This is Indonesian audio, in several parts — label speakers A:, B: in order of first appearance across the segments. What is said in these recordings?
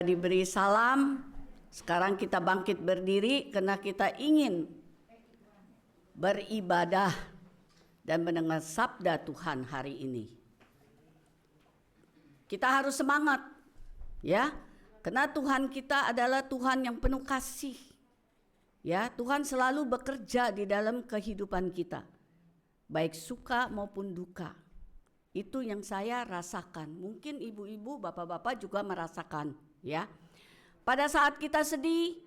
A: Diberi salam, sekarang kita bangkit berdiri karena kita ingin beribadah dan mendengar sabda Tuhan hari ini. Kita harus semangat, ya, karena Tuhan kita adalah Tuhan yang penuh kasih. Ya, Tuhan selalu bekerja di dalam kehidupan kita, baik suka maupun duka. Itu yang saya rasakan. Mungkin ibu-ibu, bapak-bapak juga merasakan, ya. Pada saat kita sedih,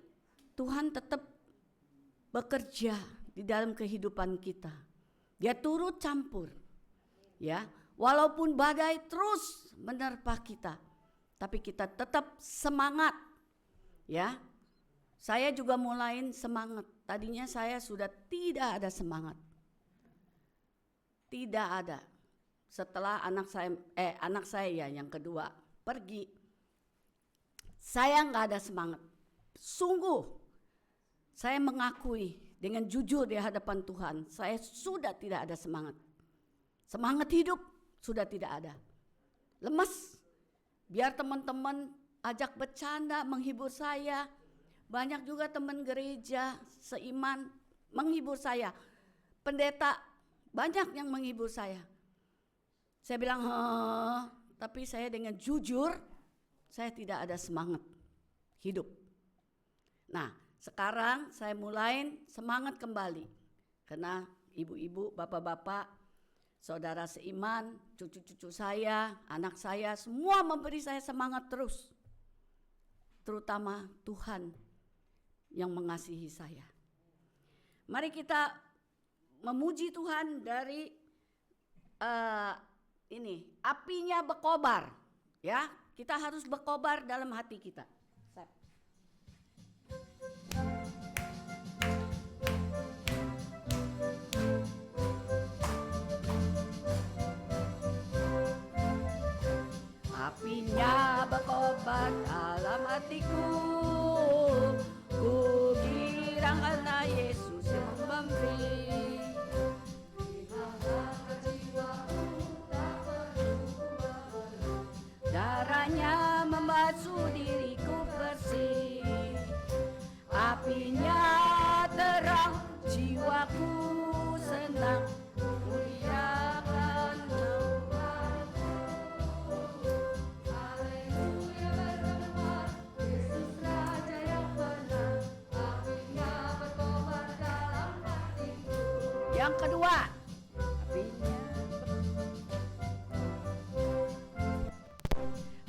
A: Tuhan tetap bekerja di dalam kehidupan kita. Dia turut campur, ya. Walaupun badai terus menerpa kita, tapi kita tetap semangat, ya. Saya juga mulai semangat. Tadinya saya sudah tidak ada semangat. Tidak ada. Setelah anak saya yang kedua pergi, saya nggak ada semangat. Sungguh, saya mengakui dengan jujur di hadapan Tuhan, saya sudah tidak ada semangat. Semangat hidup sudah tidak ada. Lemes. Biar teman-teman ajak bercanda, menghibur saya. Banyak juga teman gereja seiman menghibur saya. Pendeta banyak yang menghibur saya. Saya bilang, tapi saya dengan jujur, saya tidak ada semangat hidup. Nah, sekarang saya mulai semangat kembali. Karena ibu-ibu, bapak-bapak, saudara seiman, cucu-cucu saya, anak saya, semua memberi saya semangat terus. Terutama Tuhan yang mengasihi saya. Mari kita memuji Tuhan dari ini, apinya berkobar, ya. Kita harus berkobar dalam hati kita. Apinya berkobar dalam hatiku, ku girang karena Yesus yang memberi. Darahnya membasuh diriku bersih, apinya terang, jiwaku senang, muliakan Tuhanku. Haleluya bergema, Yesus Raja yang benar, apinya berkobar dalam hatiku. Yang kedua,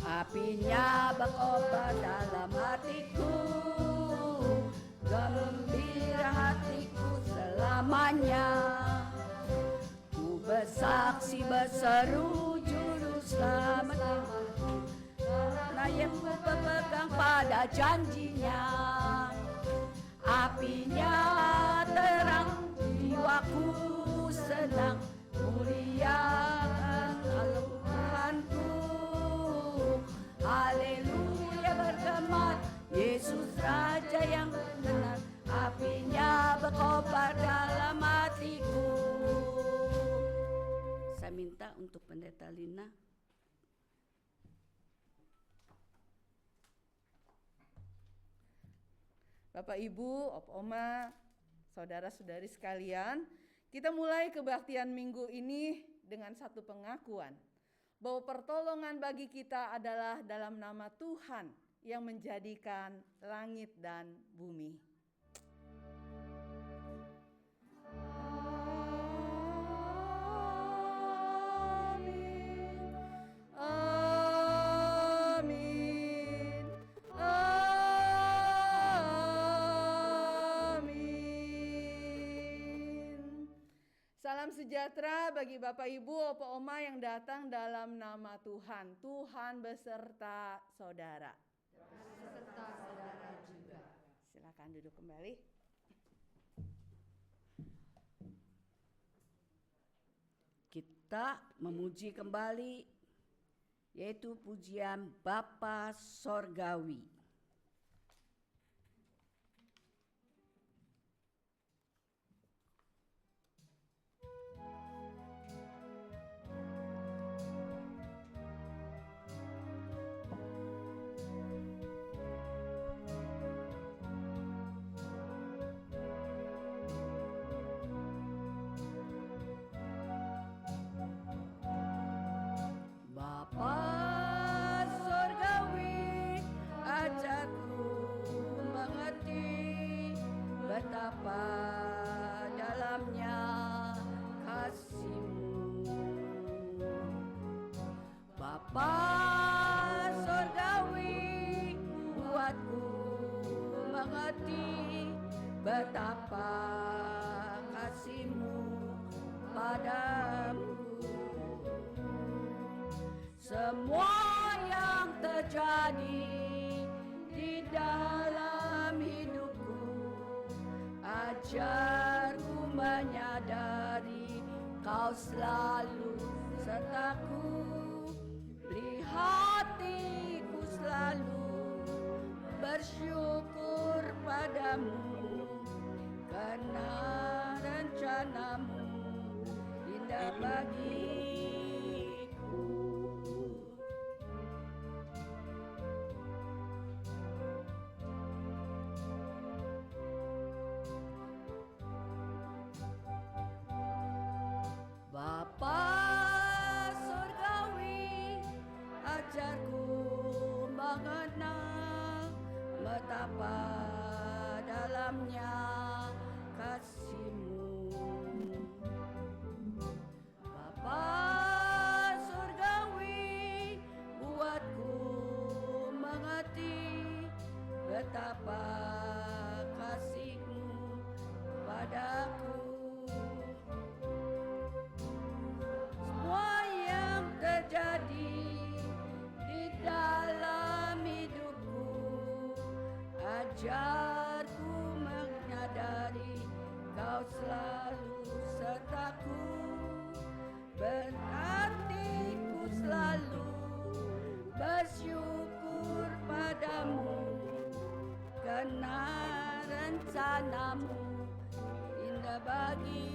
A: apinya berkobar dalam hatiku, gembira hatiku selamanya. Ku bersaksi berseru juru selamatku, karena yang ku berpegang pada janjinya. Apinya terang, jiwaku senang, muliakan Tuhanku. Haleluya bergema, Yesus Raja yang benar, apinya berkobar dalam hatiku. Saya minta untuk Pendeta Lina.
B: Bapak Ibu, Oma, saudara-saudari sekalian, kita mulai kebaktian minggu ini dengan satu pengakuan bahwa pertolongan bagi kita adalah dalam nama Tuhan yang menjadikan langit dan bumi. Salam sejahtera bagi Bapak Ibu, Opa Oma yang datang dalam nama Tuhan. Tuhan beserta saudara. Beserta saudara juga. Silakan duduk kembali.
A: Kita memuji kembali, yaitu pujian Bapa Sorgawi. buatku mengerti betapa kasih-Mu padaku. Semua yang terjadi di dalam hidupku, ajarku menyadari Kau selalu sertaku. Beri hatiku selalu bersyukur padamu, karena rencana-Mu indah bagiku. Bapa surgawi, ajarku mengenal betapa dalamnya kasih-Mu. Bapa surgawi, buatku mengerti betapa kasih-Mu padaku. Semua yang terjadi di dalam hidupku, ajarku menyadari Kau selalu sertaku. Berarti ku selalu bersyukur padamu, karena rencana-Mu indah bagiku.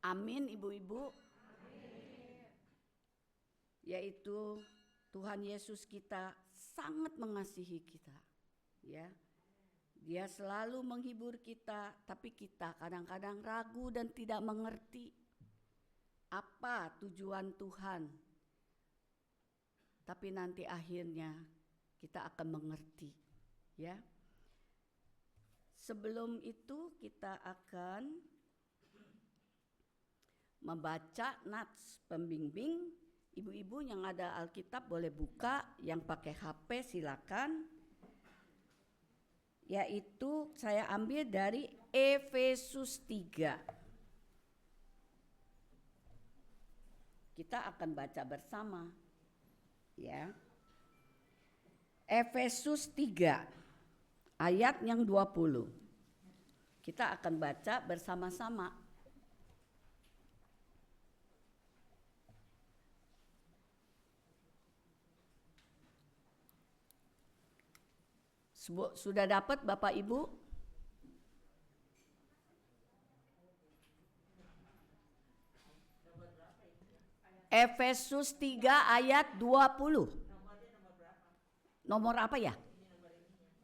A: Amin, ibu-ibu. Yaitu Tuhan Yesus kita sangat mengasihi kita, ya. Dia selalu menghibur kita, tapi kita kadang-kadang ragu dan tidak mengerti apa tujuan Tuhan. Tapi nanti akhirnya kita akan mengerti, ya. Sebelum itu kita akan membaca nats pembimbing. Ibu-ibu yang ada Alkitab boleh buka, yang pakai HP silakan. Yaitu saya ambil dari Efesus 3. Kita akan baca bersama, ya. Efesus 3 ayat yang 20. Kita akan baca bersama-sama. Sudah dapat Bapak Ibu? Efesus 3 ayat 20. Nomor apa ya?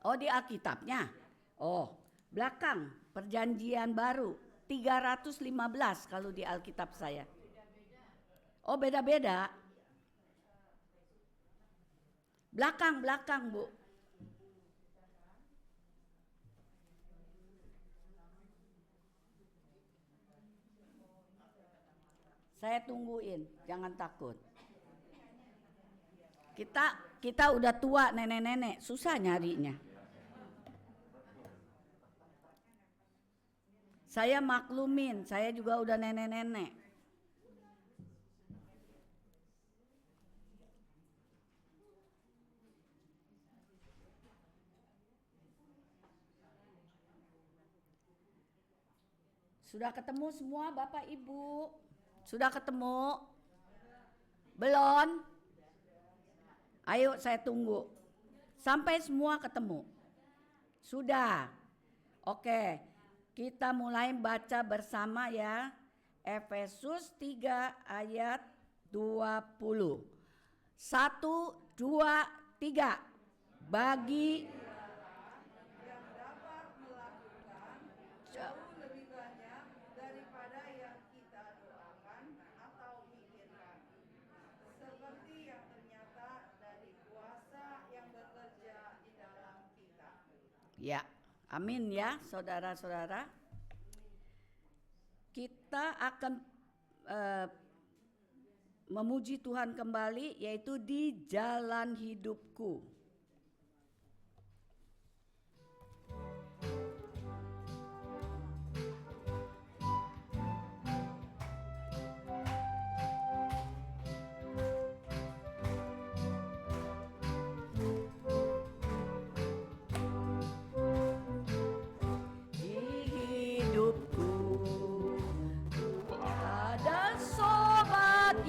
A: Oh, di Alkitabnya. Oh, belakang Perjanjian Baru 315 kalau di Alkitab saya. Oh, beda-beda. Belakang, Bu. Saya tungguin, jangan takut. Kita udah tua, nenek-nenek, susah nyarinya. Saya maklumin, saya juga udah nenek-nenek. Sudah ketemu semua Bapak Ibu? Sudah ketemu? Belum? Ayo saya tunggu. Sampai semua ketemu. Sudah. Oke. Kita mulai baca bersama ya. Efesus 3 ayat 20. 1, 2, 3. Bagi ya, amin ya saudara-saudara. Kita akan memuji Tuhan kembali, yaitu di jalan hidupku.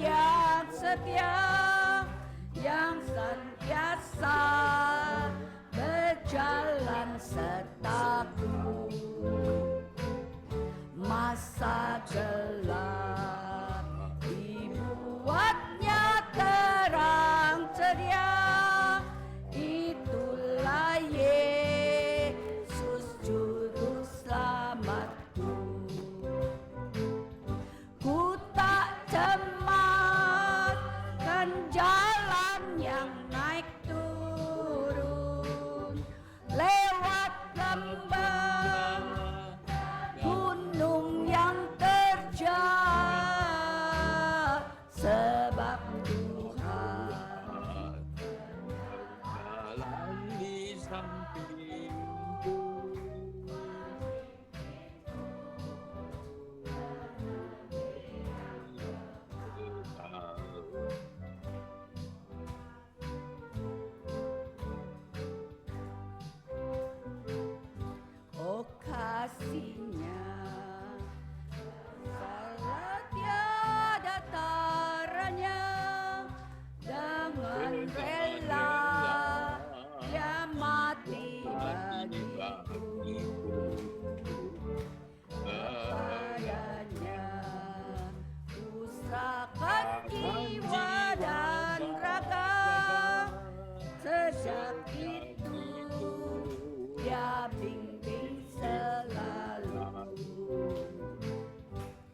A: Yang setia, yang senantiasa berjalan sertaku. Masa gelap dibuatnya terang ceria, itulah Yesus juru selamatku. Ku tak cemaskan jalan yang naik turun, lewat lembah gunung yang terjal, sebab Tuhan
C: jalan di sampingku.
A: oh kasihnya salah tiada taranya, dengan rela dia mati bagiku. Kepadanya ku serahkan jiwa dan raga, sejak itu dia bimbing selalu.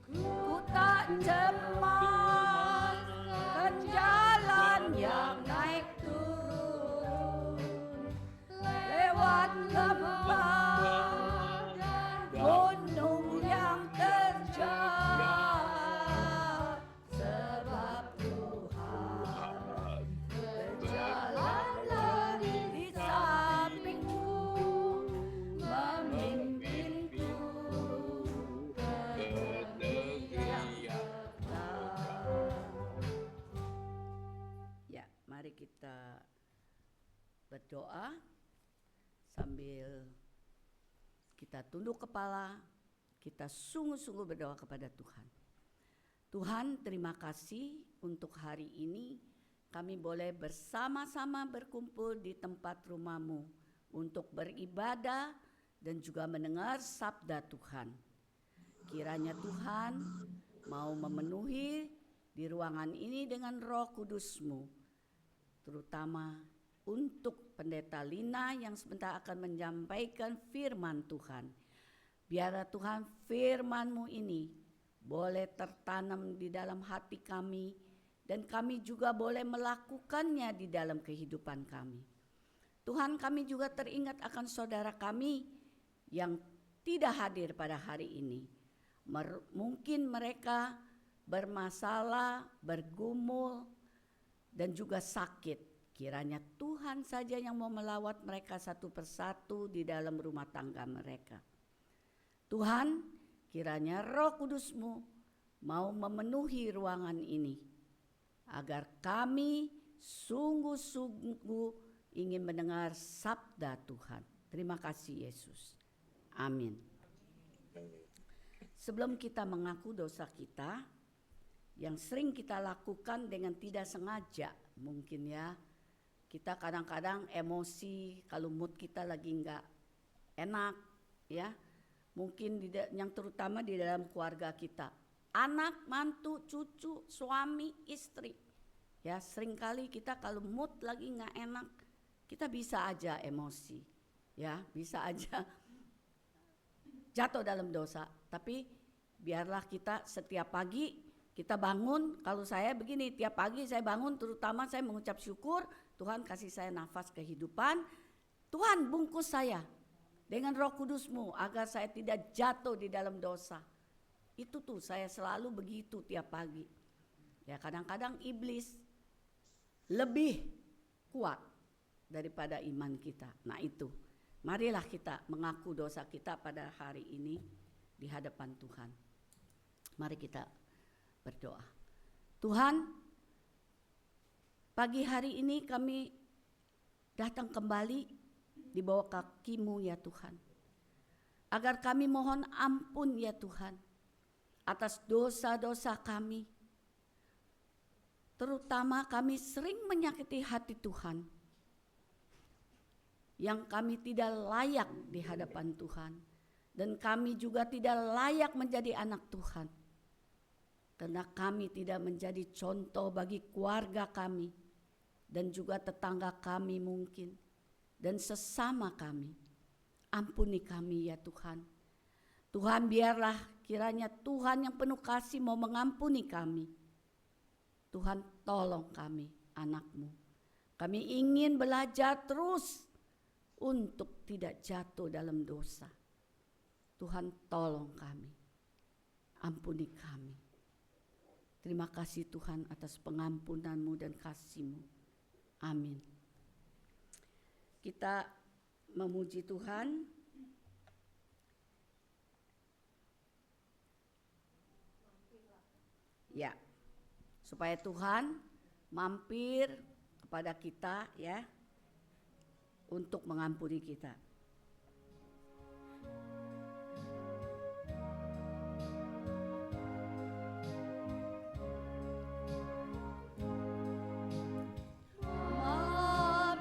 A: Ku tak cemaskan jalan yang naik turun, lewat lembah gunung yang terjal, sebab Tuhan berjalan di sampingku, memimpinku ke negeri yang ya, mari kita berdoa sambil kita tunduk kepala, kita sungguh-sungguh berdoa kepada Tuhan. Tuhan, terima kasih untuk hari ini kami boleh bersama-sama berkumpul di tempat rumah-Mu untuk beribadah dan juga mendengar sabda Tuhan. Kiranya Tuhan mau memenuhi di ruangan ini dengan Roh Kudus-Mu, terutama untuk Pendeta Lina yang sebentar akan menyampaikan firman Tuhan. Biarlah Tuhan firman-Mu ini boleh tertanam di dalam hati kami, dan kami juga boleh melakukannya di dalam kehidupan kami. Tuhan, kami juga teringat akan saudara kami yang tidak hadir pada hari ini. Mungkin mereka bermasalah, bergumul, dan juga sakit. Kiranya Tuhan saja yang mau melawat mereka satu persatu di dalam rumah tangga mereka. Tuhan, kiranya Roh Kudus-Mu mau memenuhi ruangan ini, agar kami sungguh-sungguh ingin mendengar sabda Tuhan. Terima kasih Yesus. Amin. Sebelum kita mengaku dosa kita, yang sering kita lakukan dengan tidak sengaja, mungkin ya, kita kadang-kadang emosi kalau mood kita lagi nggak enak, ya. Mungkin yang terutama di dalam keluarga kita, anak, mantu, cucu, suami, istri. Ya, seringkali kita kalau mood lagi nggak enak, kita bisa aja emosi, ya, bisa aja jatuh dalam dosa. Tapi biarlah kita setiap pagi kita bangun, kalau saya begini, tiap pagi saya bangun, terutama saya mengucap syukur, Tuhan kasih saya nafas kehidupan, Tuhan bungkus saya dengan Roh Kudus-Mu agar saya tidak jatuh di dalam dosa. Itu tuh saya selalu begitu tiap pagi. Ya, kadang-kadang iblis lebih kuat daripada iman kita. Nah itu, marilah kita mengaku dosa kita pada hari ini di hadapan Tuhan. Mari kita berdoa. Tuhan, pagi hari ini kami datang kembali di bawah kaki-Mu ya Tuhan. Agar kami mohon ampun ya Tuhan atas dosa-dosa kami. Terutama kami sering menyakiti hati Tuhan, yang kami tidak layak di hadapan Tuhan. Dan kami juga tidak layak menjadi anak Tuhan. Karena kami tidak menjadi contoh bagi keluarga kami. Dan juga tetangga kami mungkin. Dan sesama kami. Ampuni kami ya Tuhan. Tuhan, biarlah kiranya Tuhan yang penuh kasih mau mengampuni kami. Tuhan, tolong kami, anak-Mu. Kami ingin belajar terus untuk tidak jatuh dalam dosa. Tuhan, tolong kami. Ampuni kami. Terima kasih Tuhan atas pengampunan-Mu dan kasih-Mu. Amin. Kita memuji Tuhan. Ya. Supaya Tuhan mampir kepada kita ya, untuk mengampuni kita.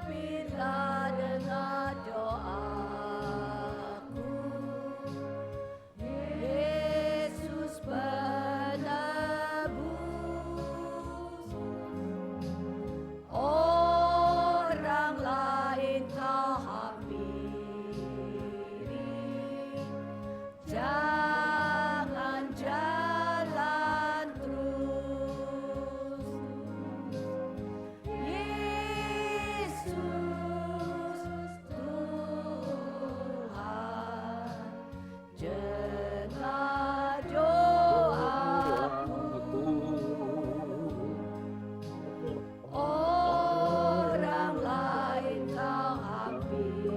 A: Mampirlah dengan doaku, Yesus orang lain kau hampiri, jangan jalan terus. Yesus Tuhan, dengar doaku. Orang lain kau hampiri,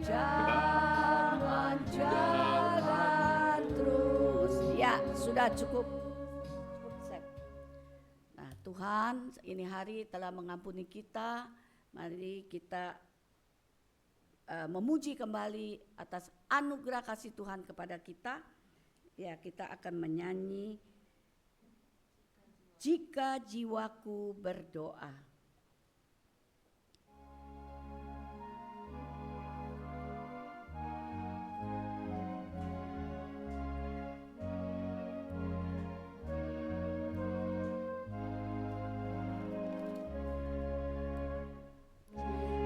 A: jangan jalan terus. Ya, sudah cukup. Nah, Tuhan ini hari telah mengampuni kita. Mari kita memuji kembali atas anugerah kasih Tuhan kepada kita. Ya, kita akan menyanyi Jika Jiwaku Berdoa.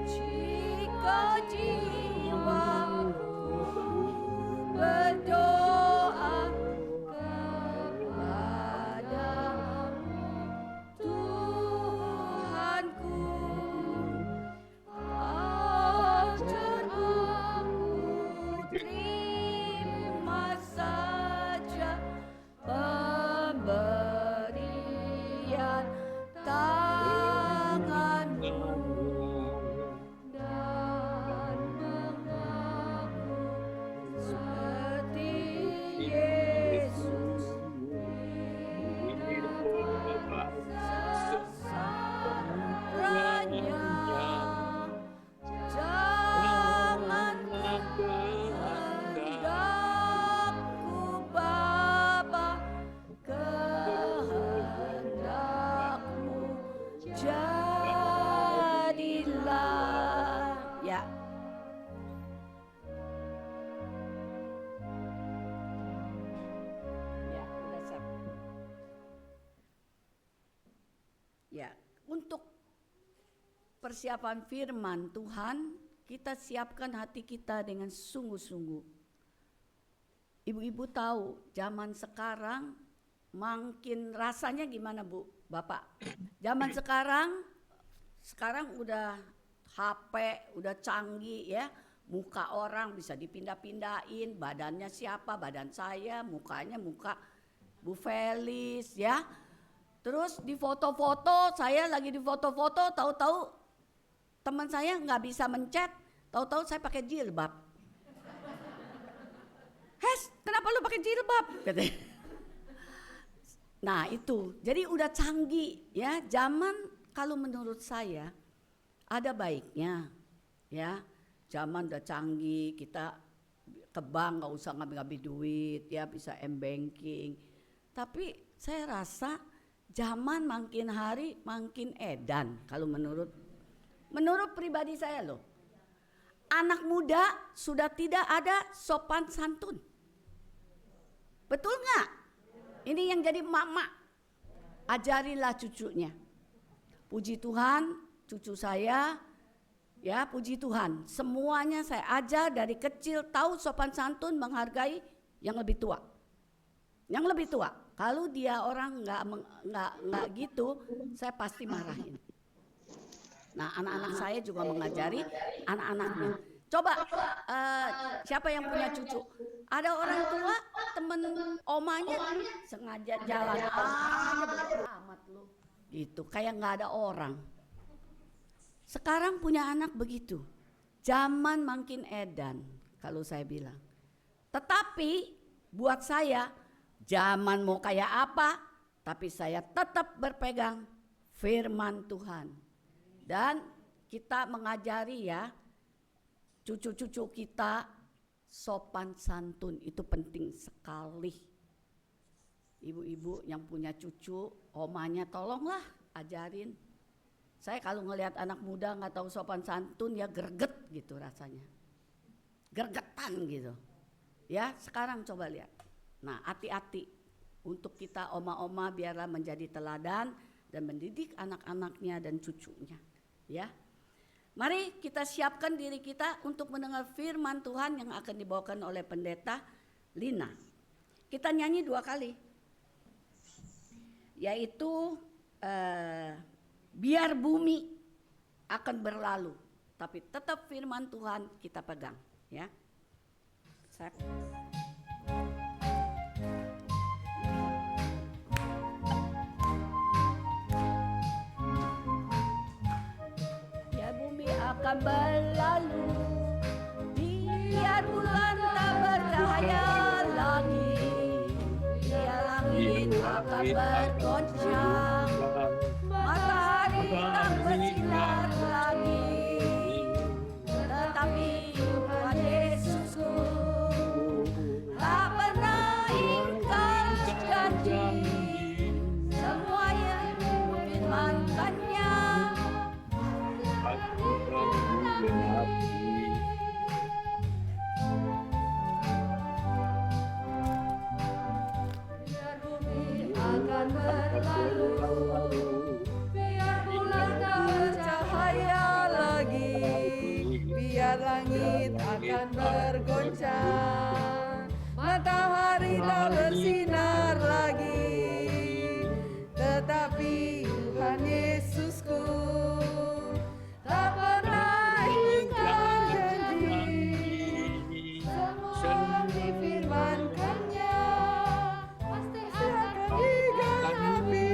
A: Jika jiwaku berdoa kepadamu, Tuhanku, ajar aku terima saja pemberian tanganmu. Dan mengaku seperti Yesus tidak sesaranya. Janganlah kehendakku Bapa, kehendakmu jadilah. Ya. Ya, udah siap. Ya, untuk persiapan firman Tuhan, kita siapkan hati kita dengan sungguh-sungguh. Ibu-ibu tahu zaman sekarang makin rasanya gimana Bu, Bapak? Zaman sekarang udah HP, udah canggih ya. Muka orang bisa dipindah-pindahin, badannya siapa, badan saya, mukanya muka Bu Felis ya. Terus di foto-foto, saya lagi di foto-foto, tahu-tahu teman saya nggak bisa mencet, tahu-tahu saya pakai jilbab. Hes, kenapa lu pakai jilbab? Katanya. Nah itu, jadi udah canggih ya. Zaman kalau menurut saya ada baiknya ya. Zaman udah canggih, kita ke bank nggak usah ngambil duit ya, bisa m-banking. Tapi saya rasa zaman makin hari makin edan kalau menurut pribadi saya loh. Anak muda sudah tidak ada sopan santun. Betul nggak? Ini yang jadi mama. Ajarilah cucunya. Puji Tuhan, cucu saya ya, puji Tuhan. Semuanya saya ajar dari kecil tahu sopan santun, menghargai yang lebih tua. Yang lebih tua. Kalau dia orang nggak gitu, saya pasti marahin. Nah, anak-anak saya juga mengajari anak-anaknya. Coba siapa yang punya cucu? Ada orang tua, temen omanya sengaja jalan aja amat lu. Gitu, kayak nggak ada orang. Sekarang punya anak begitu. Zaman makin edan kalau saya bilang. Tetapi buat saya zaman mau kayak apa, tapi saya tetap berpegang firman Tuhan. Dan kita mengajari ya cucu-cucu kita sopan santun, itu penting sekali. Ibu-ibu yang punya cucu, omanya tolonglah ajarin. Saya kalau ngelihat anak muda nggak tahu sopan santun ya greget gitu rasanya. Gergetan gitu. Ya, sekarang coba lihat. Nah, hati-hati untuk kita oma-oma biarlah menjadi teladan dan mendidik anak-anaknya dan cucunya. Ya. Mari kita siapkan diri kita untuk mendengar firman Tuhan yang akan dibawakan oleh pendeta Lina. Kita nyanyi 2 kali. Yaitu biar bumi akan berlalu, tapi tetap firman Tuhan kita pegang, ya. Biar bumi akan berlalu, biar bulan tak bercahaya lagi, biar langit akan bergoncang, matahari tak bersinar lagi, tetapi Tuhan Yesusku tak pernah ingkar janji, semua yang memfirmankannya biar bumi akan berlalu, biar bulan tak bercahaya lagi, biar langit akan bergoncang, matahari tak bersinar lagi, tetapi Tuhan Yesusku tak pernah ingkar janji, semua difirmankannya pasti akan digenapi.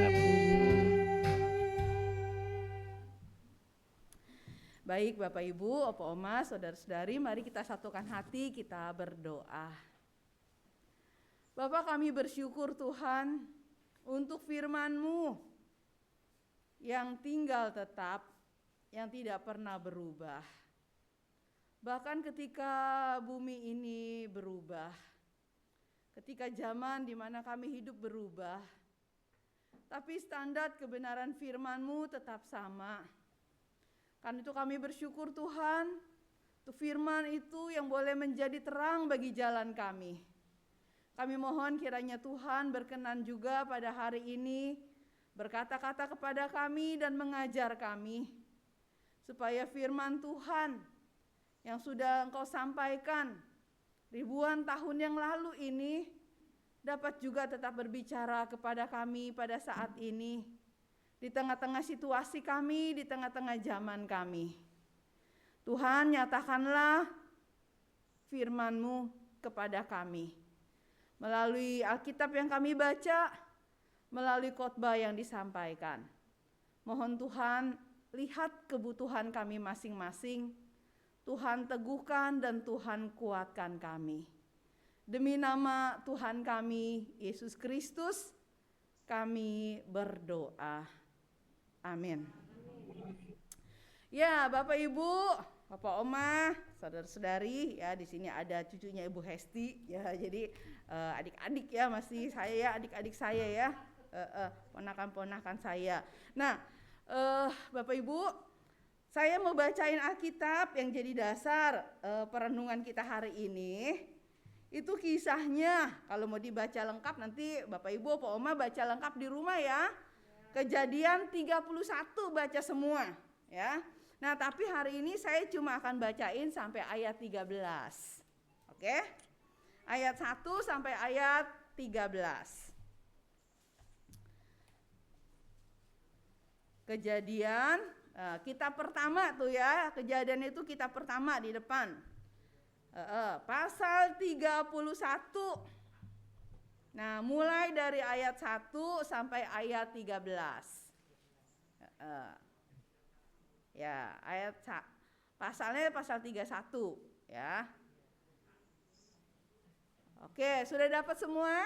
A: Baik Bapak Ibu, Opa Oma, Saudara-saudari, mari kita satukan hati, kita berdoa. Bapak, kami bersyukur Tuhan untuk firman-Mu yang tinggal tetap, yang tidak pernah berubah. Bahkan ketika bumi ini berubah, ketika zaman di mana kami hidup berubah, tapi standar kebenaran firman-Mu tetap sama. Karena itu kami bersyukur Tuhan, untuk firman itu yang boleh menjadi terang bagi jalan kami. Kami mohon kiranya Tuhan berkenan juga pada hari ini berkata-kata kepada kami dan mengajar kami, supaya firman Tuhan yang sudah Engkau sampaikan ribuan tahun yang lalu ini dapat juga tetap berbicara kepada kami pada saat ini, di tengah-tengah situasi kami, di tengah-tengah zaman kami. Tuhan, nyatakanlah firman-Mu kepada kami.
B: melalui Alkitab yang kami baca, melalui khotbah yang disampaikan. Mohon Tuhan lihat kebutuhan kami masing-masing. Tuhan teguhkan dan Tuhan kuatkan kami. Demi nama Tuhan kami, Yesus Kristus, kami berdoa. Amin. Ya, Bapak Ibu, Bapak Oma, saudara-saudari, ya di sini ada cucunya Ibu Hesti, ya jadi adik-adik ya, masih saya ya, adik-adik saya ya, ponakan-ponakan saya. Nah, Bapak Ibu, saya mau bacain Alkitab yang jadi dasar perenungan kita hari ini. Itu kisahnya, kalau mau dibaca lengkap nanti Bapak Ibu, Pak Oma baca lengkap di rumah ya. Kejadian 31 baca semua ya. Nah, tapi hari ini saya cuma akan bacain sampai ayat 13. Oke? Ayat 1 sampai ayat 13. Kejadian, kitab pertama tuh ya. Kejadian itu kitab pertama di depan. Pasal 31. Nah, mulai dari ayat 1 sampai ayat 13. Ya, pasalnya pasal 31 ya. Oke, sudah dapat semua?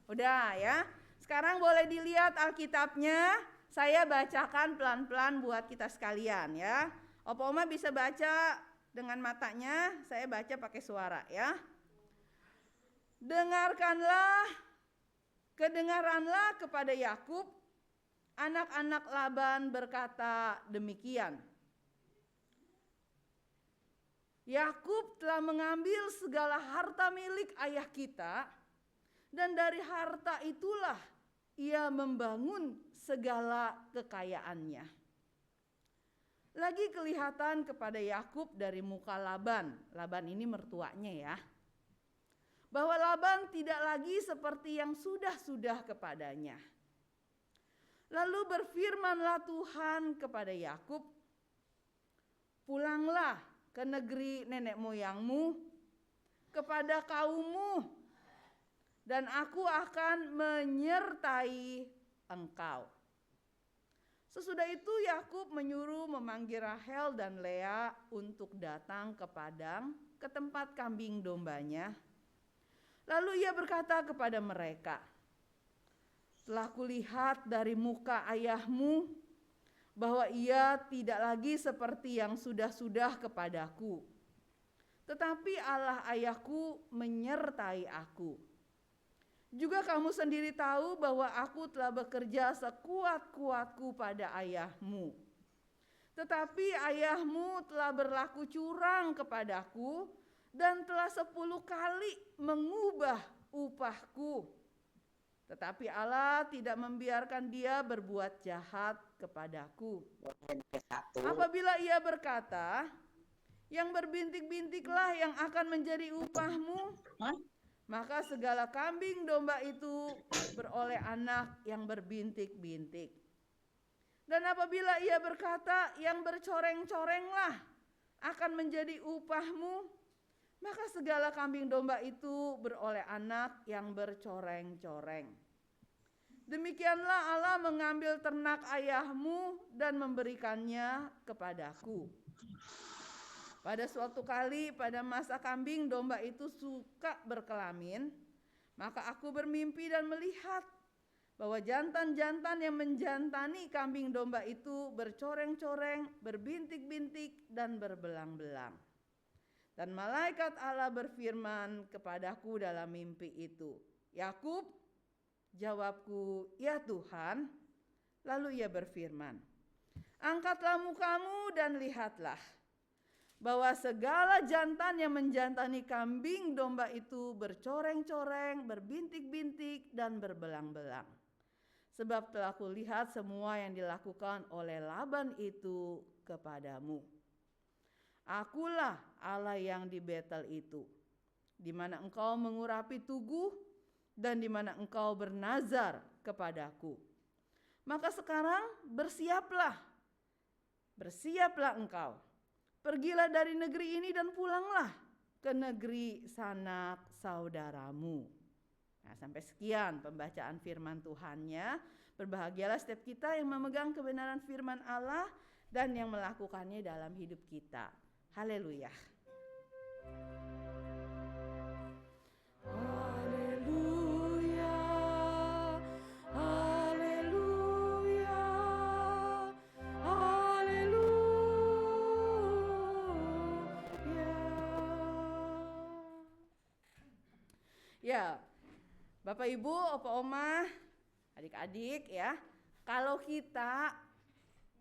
B: Udah ya. Sekarang boleh dilihat Alkitabnya. Saya bacakan pelan-pelan buat kita sekalian ya. Opa Oma bisa baca dengan matanya, saya baca pakai suara ya. Kedengaranlah kepada Yakub. Anak-anak Laban berkata demikian. Yakub telah mengambil segala harta milik ayah kita, dan dari harta itulah ia membangun segala kekayaannya. Lagi kelihatan kepada Yakub dari muka Laban. Laban ini mertuanya ya. Bahwa Laban tidak lagi seperti yang sudah-sudah kepadanya. Lalu berfirmanlah Tuhan kepada Yakub, pulanglah ke negeri nenek moyangmu, kepada kaummu, dan aku akan menyertai engkau. Sesudah itu Yakub menyuruh memanggil Rahel dan Lea untuk datang ke padang, ke tempat kambing dombanya. Lalu ia berkata kepada mereka, telah kulihat dari muka ayahmu bahwa ia tidak lagi seperti yang sudah-sudah kepadaku. Tetapi Allah ayahku menyertai aku. Juga kamu sendiri tahu bahwa aku telah bekerja sekuat-kuatku pada ayahmu. Tetapi ayahmu telah berlaku curang kepadaku dan telah 10 kali mengubah upahku. Tetapi Allah tidak membiarkan dia berbuat jahat kepadaku. Apabila ia berkata, yang berbintik-bintiklah yang akan menjadi upahmu, maka segala kambing domba itu beroleh anak yang berbintik-bintik. Dan apabila ia berkata, yang bercoreng-corenglah akan menjadi upahmu, maka segala kambing domba itu beroleh anak yang bercoreng-coreng. Demikianlah Allah mengambil ternak ayahmu dan memberikannya kepadaku. Pada suatu kali pada masa kambing domba itu suka berkelamin, maka aku bermimpi dan melihat bahwa jantan-jantan yang menjantani kambing domba itu bercoreng-coreng, berbintik-bintik dan berbelang-belang. Dan malaikat Allah berfirman kepadaku dalam mimpi itu, Yakub, jawabku, ya Tuhan. Lalu ia berfirman, angkatlah mukamu dan lihatlah, bahwa segala jantan yang menjantani kambing domba itu bercoreng-coreng, berbintik-bintik dan berbelang-belang. Sebab telah kulihat semua yang dilakukan oleh Laban itu kepadamu. Akulah Allah yang di Betel itu, di mana engkau mengurapi tugu dan di mana engkau bernazar kepadaku. Maka sekarang bersiaplah engkau. Pergilah dari negeri ini dan pulanglah ke negeri sanak saudaramu. Nah, sampai sekian pembacaan firman Tuhannya. Berbahagialah setiap kita yang memegang kebenaran firman Allah dan yang melakukannya dalam hidup kita. Haleluya. Haleluya. Haleluya. Haleluya. Ya, Bapak Ibu, Opa Oma, adik-adik ya, kalau kita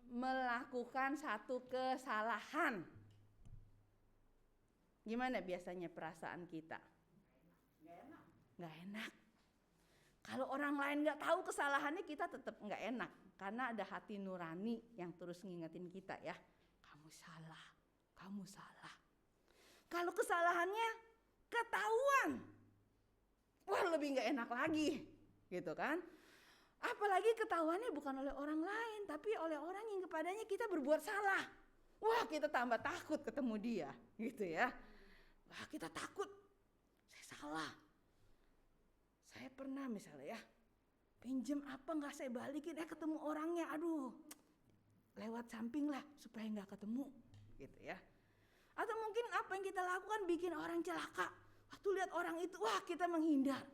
B: melakukan satu kesalahan, gimana biasanya perasaan kita? Nggak enak. Kalau orang lain nggak tahu kesalahannya, kita tetap nggak enak, karena ada hati nurani yang terus ngingetin kita ya, kamu salah, kamu salah. Kalau kesalahannya ketahuan, wah lebih nggak enak lagi, gitu kan? Apalagi ketahuannya bukan oleh orang lain, tapi oleh orang yang kepadanya kita berbuat salah. Wah, kita tambah takut ketemu dia, gitu ya. Wah, kita takut, saya salah. Saya pernah misalnya ya, pinjem apa nggak saya balikin, ketemu orangnya, aduh, lewat samping lah supaya nggak ketemu, gitu ya. Atau mungkin apa yang kita lakukan bikin orang celaka. Waktu lihat orang itu, wah kita menghindar.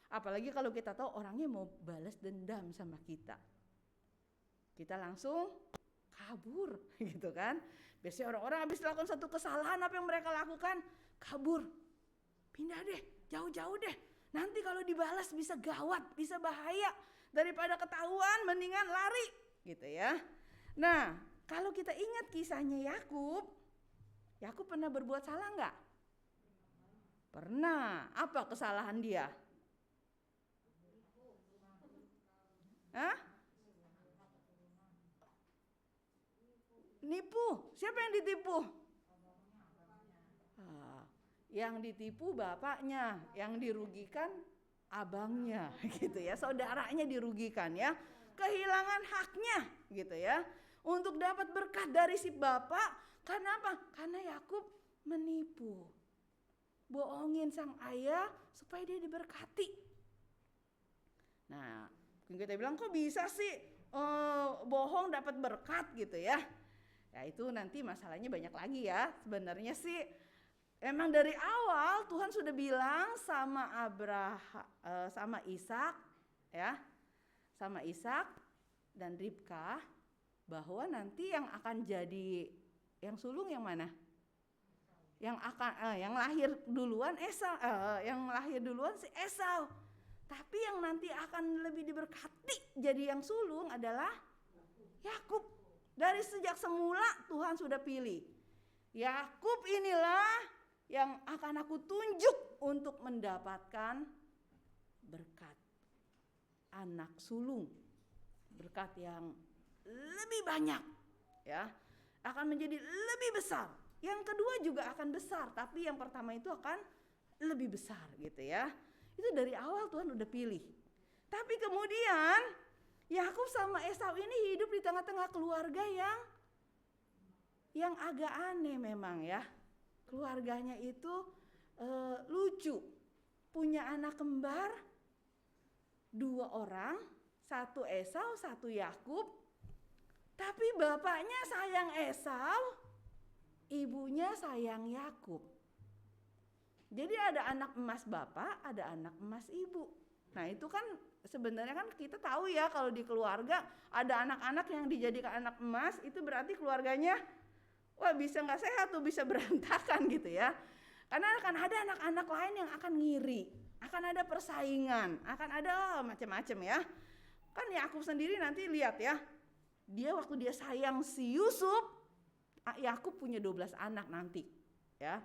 B: Apalagi kalau kita tahu orangnya mau balas dendam sama kita. Kita langsung kabur gitu kan. Biasanya orang-orang habis melakukan satu kesalahan, apa yang mereka lakukan? Kabur. Pindah deh, jauh-jauh deh. Nanti kalau dibalas bisa gawat, bisa bahaya. Daripada ketahuan mendingan lari gitu ya. Nah, kalau kita ingat kisahnya Yakub pernah berbuat salah enggak? Pernah. Apa kesalahan dia? Hah? Nipu. Siapa yang ditipu? Yang ditipu bapaknya, yang dirugikan abangnya gitu ya, saudaranya dirugikan ya, kehilangan haknya gitu ya, untuk dapat berkat dari si bapak. Karena apa? Karena Yakub menipu, bohongin sang ayah supaya dia diberkati. Nah, kita bilang kok bisa sih bohong dapat berkat gitu ya. Ya itu nanti masalahnya banyak lagi ya. Sebenarnya sih emang dari awal Tuhan sudah bilang sama sama Ishak ya, sama Ishak dan Ribka, bahwa nanti yang akan jadi yang sulung yang mana? Yang akan yang lahir duluan Esau, yang lahir duluan si Esau. Tapi yang nanti akan lebih diberkati jadi yang sulung adalah Yakub. Dari sejak semula Tuhan sudah pilih. Yakub inilah yang akan aku tunjuk untuk mendapatkan berkat anak sulung. Berkat yang lebih banyak ya. Akan menjadi lebih besar. Yang kedua juga akan besar, tapi yang pertama itu akan lebih besar gitu ya. Itu dari awal Tuhan udah pilih. Tapi kemudian Yakub sama Esau ini hidup di tengah-tengah keluarga yang agak aneh memang ya. Keluarganya itu lucu. Punya anak kembar 2 orang, 1 Esau, 1 Yakub. Tapi bapaknya sayang Esau, ibunya sayang Yakub. Jadi ada anak emas bapak, ada anak emas ibu. Nah itu kan sebenarnya kan kita tahu ya, kalau di keluarga ada anak-anak yang dijadikan anak emas, itu berarti keluarganya wah bisa nggak sehat tuh, bisa berantakan gitu ya. Karena akan ada anak-anak lain yang akan ngiri, akan ada persaingan, akan ada macam-macam ya. Kan Yakub sendiri nanti lihat ya, dia waktu dia sayang si Yusuf, Yakub punya 12 anak nanti ya.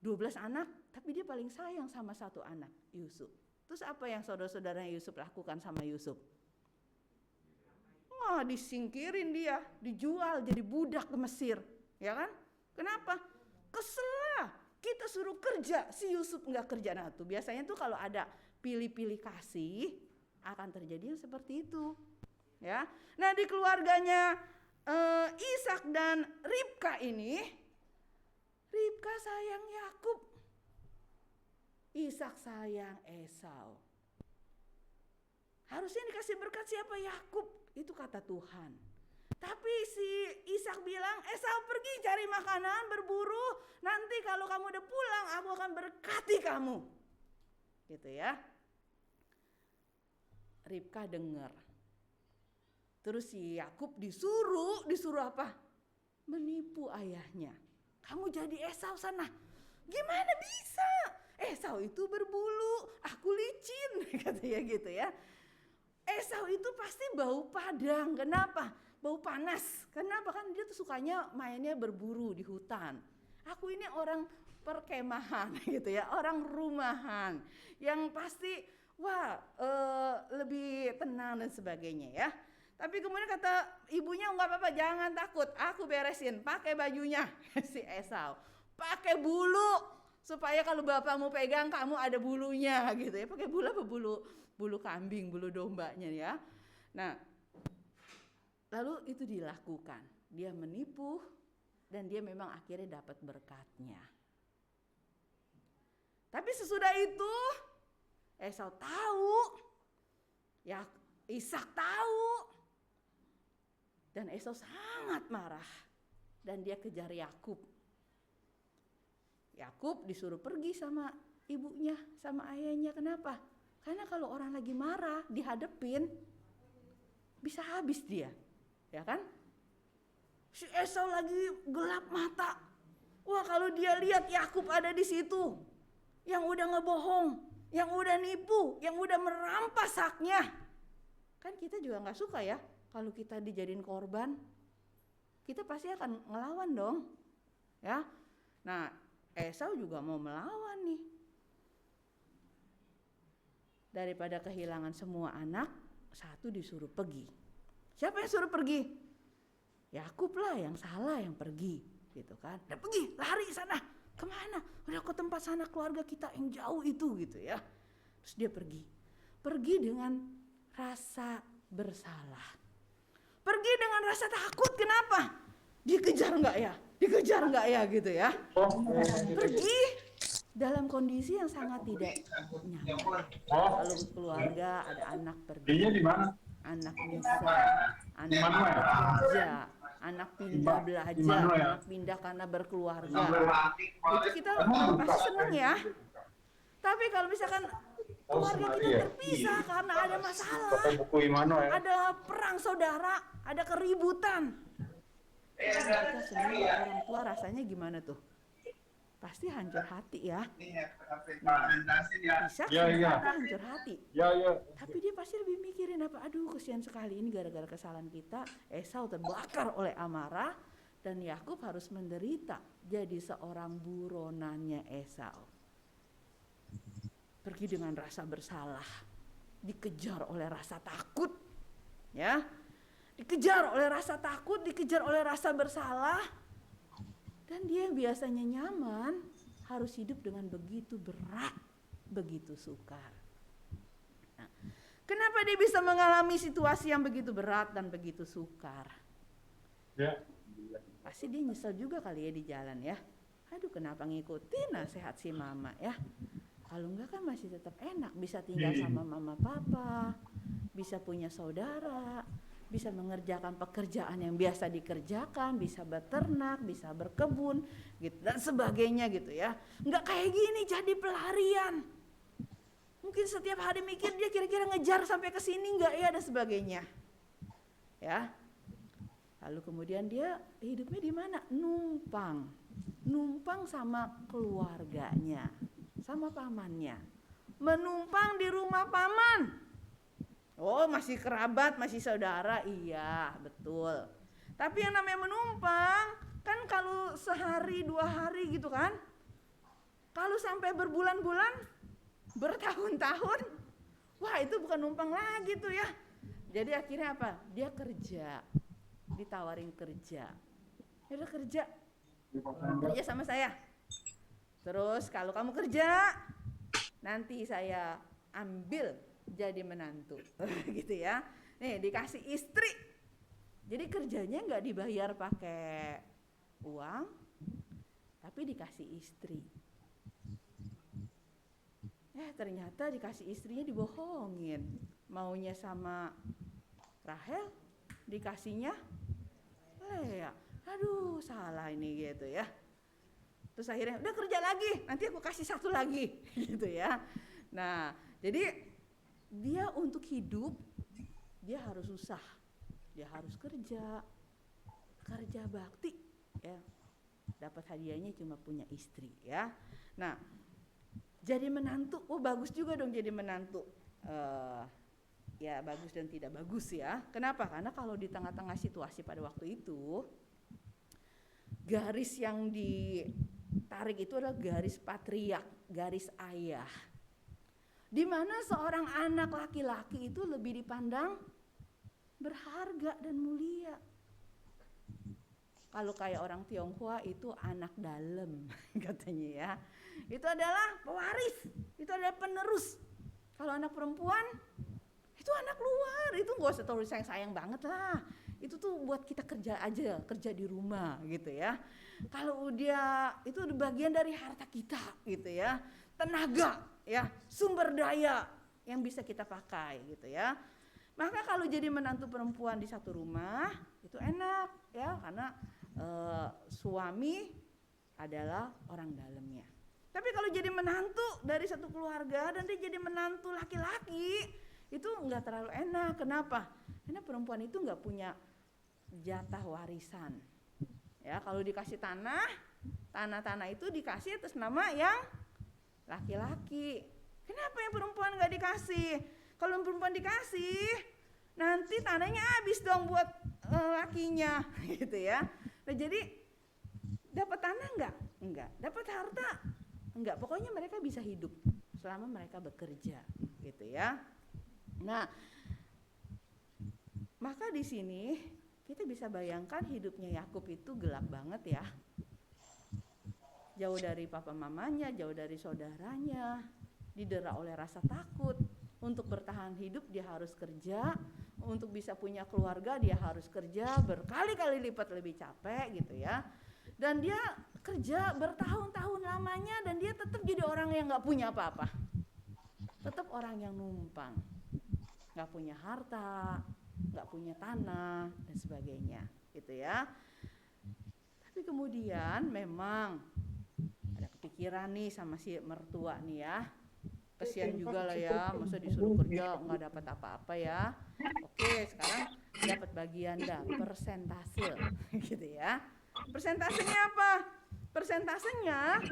B: 12 anak, tapi dia paling sayang sama 1 anak, Yusuf. Terus apa yang saudara-saudaranya Yusuf lakukan sama Yusuf? Wah, disingkirin dia, dijual jadi budak ke Mesir, ya kan? Kenapa? Kesel lah, kita suruh kerja, si Yusuf nggak kerja. Nah tuh biasanya tuh kalau ada pilih-pilih kasih akan terjadi seperti itu, ya. Nah di keluarganya Ishak dan Ribka ini, Ribka sayang Yakub, Ishak sayang Esau. Harusnya dikasih berkat siapa? Yakub, itu kata Tuhan. Tapi si Ishak bilang, Esau pergi cari makanan, berburu, nanti kalau kamu udah pulang aku akan berkati kamu. Gitu ya. Ribka dengar. Terus si Yakub disuruh apa? Menipu ayahnya. Kamu jadi Esau sana. Gimana bisa? Esau itu berbulu, aku licin, katanya gitu ya. Esau itu pasti bau padang. Kenapa? Bau panas. Kenapa? Kan dia tuh sukanya mainnya berburu di hutan. Aku ini orang perkemahan gitu ya, orang rumahan yang pasti lebih tenang dan sebagainya ya. Tapi kemudian kata ibunya, enggak apa-apa, jangan takut, aku beresin, pakai bajunya si Esau, pakai bulu supaya kalau bapakmu pegang kamu ada bulunya gitu ya. Pakai bulu apa? Bulu kambing, bulu dombanya ya. Nah, lalu itu dilakukan, dia menipu dan dia memang akhirnya dapat berkatnya. Tapi sesudah itu Esau tahu, ya Ishak tahu, dan Esau sangat marah dan dia kejar Yakub. Yakub disuruh pergi sama ibunya, sama ayahnya. Kenapa? Karena kalau orang lagi marah dihadepin bisa habis dia, ya kan? Si Esau lagi gelap mata. Wah, kalau dia lihat Yakub ada di situ, yang udah ngebohong, yang udah nipu, yang udah merampas haknya. Kan kita juga nggak suka ya kalau kita dijadiin korban. Kita pasti akan ngelawan dong, ya. Nah, Esau juga mau melawan nih. Daripada kehilangan semua anak, satu disuruh pergi. Siapa yang suruh pergi? Yakub lah yang salah, yang pergi, gitu kan. Dan pergi, lari sana. Kemana? Udah ke tempat sana keluarga kita yang jauh itu, gitu ya. Terus dia pergi dengan rasa bersalah, pergi dengan rasa takut. Kenapa? Dikejar nggak ya gitu ya. Pergi dalam kondisi yang sangat tidak nyaman. Kalau keluarga ada anak pergi, anak bisa, anak kerja, anak pindah belajar, anak pindah karena berkeluarga, itu kita pasti senang ya. Tapi kalau misalkan keluarga kita terpisah karena ada masalah, ada perang saudara, ada keributan, kita sebagai orang tua rasanya gimana tuh? Pasti hancur hati ya. Ishak hancur hati. Tapi dia pasti lebih mikirin apa? Aduh, kesian sekali ini gara-gara kesalahan kita. Esau terbakar oleh amarah dan Yakub harus menderita jadi seorang buronannya Esau. Pergi dengan rasa bersalah, dikejar oleh rasa takut, ya, dikejar oleh rasa takut, dikejar oleh rasa bersalah, dan dia biasanya nyaman harus hidup dengan begitu berat, begitu sukar. Nah, kenapa dia bisa mengalami situasi yang begitu berat dan begitu sukar? Ya. Pasti dia nyesel juga kali ya di jalan ya. Aduh, kenapa ngikutin nasihat si mama ya? Kalau enggak kan masih tetap enak, bisa tinggal sama mama papa, bisa punya saudara, bisa mengerjakan pekerjaan yang biasa dikerjakan, bisa beternak, bisa berkebun gitu dan sebagainya gitu ya. Enggak kayak gini jadi pelarian. Mungkin setiap hari mikir dia kira-kira ngejar sampai ke sini enggak ya dan sebagainya. Ya. Lalu kemudian dia hidupnya di mana? Numpang sama keluarganya, sama pamannya, menumpang di rumah paman. Oh, masih kerabat, masih saudara, iya betul. Tapi yang namanya menumpang kan kalau sehari 2 hari gitu kan, kalau sampai berbulan-bulan, bertahun-tahun, wah itu bukan numpang lagi tuh ya. Jadi akhirnya apa? Dia kerja, ditawarin kerja. Ya udah kerja sama saya. Terus kalau kamu kerja, nanti saya ambil jadi menantu, gitu ya. Nih dikasih istri. Jadi kerjanya nggak dibayar pakai uang, tapi dikasih istri. Ternyata dikasih istrinya dibohongin. Maunya sama Rahel, dikasihnya Lea. Aduh, salah ini gitu ya. Terus akhirnya udah kerja lagi, nanti aku kasih satu lagi gitu ya. Nah, jadi dia untuk hidup dia harus susah. Dia harus kerja bakti ya. Dapat hadiahnya cuma punya istri ya. Nah, jadi menantu, bagus juga dong jadi menantu. Ya bagus dan tidak bagus ya. Kenapa? Karena kalau di tengah-tengah situasi pada waktu itu, garis yang ditarik itu adalah garis patriark, garis ayah. Di mana seorang anak laki-laki itu lebih dipandang berharga dan mulia. Kalau kayak orang Tionghoa itu anak dalam katanya ya. Itu adalah pewaris, itu adalah penerus. Kalau anak perempuan itu anak luar, itu gak usah terlalu sayang banget lah. Itu tuh buat kita kerja aja, kerja di rumah gitu ya. Kalau dia itu bagian dari harta kita gitu ya. Tenaga ya, sumber daya yang bisa kita pakai gitu ya. Maka kalau jadi menantu perempuan di satu rumah itu enak ya, karena suami adalah orang dalamnya. Tapi kalau jadi menantu dari satu keluarga dan dia jadi menantu laki-laki, itu nggak terlalu enak. Kenapa? Karena perempuan itu nggak punya jatah warisan. Ya, kalau dikasih tanah itu dikasih atas nama yang laki-laki. Kenapa yang perempuan nggak dikasih? Kalau perempuan dikasih, nanti tanahnya habis dong buat lakinya, gitu ya. Nah jadi dapat tanah enggak, dapat harta enggak. Pokoknya mereka bisa hidup selama mereka bekerja, gitu ya. Nah, maka di sini kita bisa bayangkan hidupnya Yakub itu gelap banget ya. Jauh dari papa mamanya, jauh dari saudaranya, didera oleh rasa takut. Untuk bertahan hidup dia harus kerja, untuk bisa punya keluarga dia harus kerja berkali-kali lipat lebih capek gitu ya. Dan dia kerja bertahun-tahun lamanya dan dia tetap jadi orang yang gak punya apa-apa. Tetap orang yang numpang, gak punya harta, gak punya tanah dan sebagainya gitu ya. Tapi kemudian memang ada kepikiran nih sama si mertua nih ya. Kasihan juga lah ya, masa disuruh kerja nggak dapat apa-apa ya. Oke, sekarang dapat bagian persentase gitu ya. Persentasenya apa? Persentasenya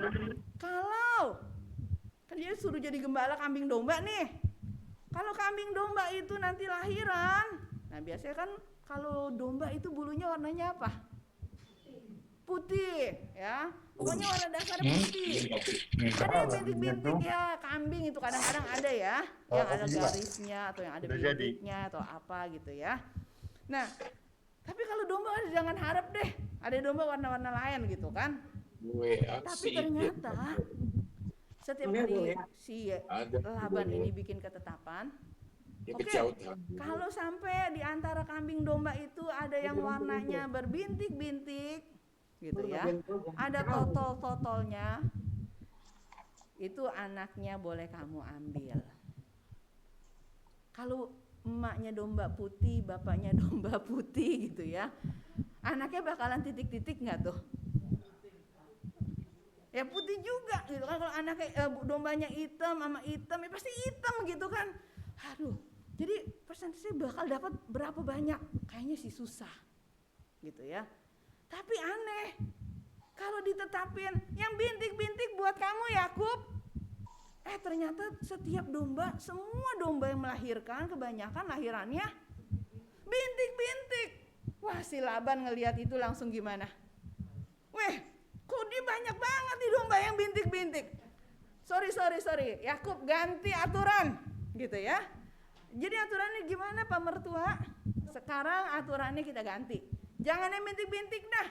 B: kalau kan dia suruh jadi gembala kambing domba nih. Kalau kambing domba itu nanti lahiran, nah biasanya kan kalau domba itu bulunya warnanya apa? Putih ya, pokoknya warna dasarnya putih. Ada yang bintik-bintik ya, kambing itu kadang-kadang ada ya, yang ada garisnya atau yang ada bintiknya atau apa gitu ya. Nah, tapi kalau domba jangan harap deh, ada domba warna-warna lain gitu kan. Tapi ternyata setiap kali si Laban ini bikin ketetapan, oke, kalau sampai di antara kambing domba itu ada yang warnanya berbintik-bintik gitu ya, ada totol-totolnya, itu anaknya boleh kamu ambil. Kalau emaknya domba putih, bapaknya domba putih gitu ya, anaknya bakalan titik-titik nggak tuh? Ya putih juga gitu kan. Kalau anaknya dombanya hitam sama hitam, ya pasti hitam gitu kan. Aduh, jadi persentasenya bakal dapat berapa banyak? Kayaknya sih susah gitu ya. Tapi aneh, kalau ditetapin yang bintik-bintik buat kamu Yakub, ternyata setiap domba, semua domba yang melahirkan kebanyakan lahirannya bintik-bintik. Wah, si Laban ngelihat itu langsung gimana? Weh, kok dia banyak banget nih domba yang bintik-bintik. Sorry, Yakub ganti aturan gitu ya. Jadi aturannya gimana Pak Mertua? Sekarang aturannya kita ganti. Jangan yang bintik-bintik dah,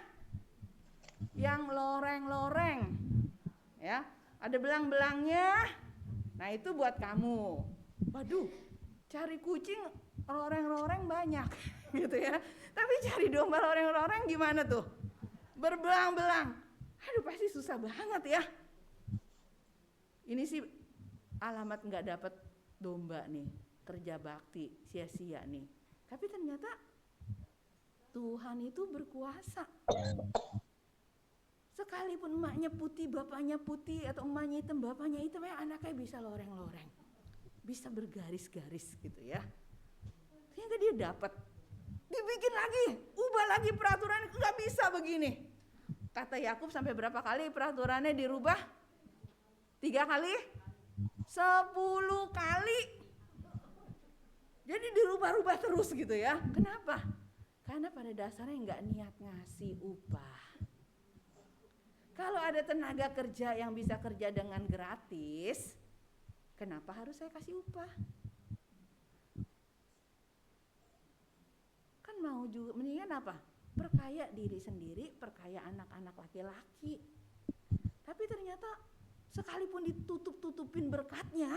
B: yang loreng-loreng ya, ada belang-belangnya. Nah itu buat kamu. Waduh, cari kucing loreng-loreng banyak gitu ya, tapi cari domba loreng-loreng gimana tuh, berbelang-belang. Aduh pasti susah banget ya. Ini sih alamat nggak dapat domba nih, kerja bakti sia-sia nih. Tapi ternyata Tuhan itu berkuasa. Sekalipun emaknya putih, bapaknya putih, atau emaknya hitam, bapaknya hitam, ya anaknya bisa loreng-loreng, bisa bergaris-garis gitu ya. Ternyata dia dapat, dibikin lagi, ubah lagi peraturan, nggak bisa begini. Kata Yakub sampai berapa kali peraturannya dirubah? 3 kali? 10 kali. Jadi dirubah-rubah terus gitu ya. Kenapa? Karena pada dasarnya nggak niat ngasih upah. Kalau ada tenaga kerja yang bisa kerja dengan gratis, kenapa harus saya kasih upah? Kan mau juga, mendingan apa? Perkaya diri sendiri, perkaya anak-anak laki-laki. Tapi ternyata sekalipun ditutup-tutupin berkatnya,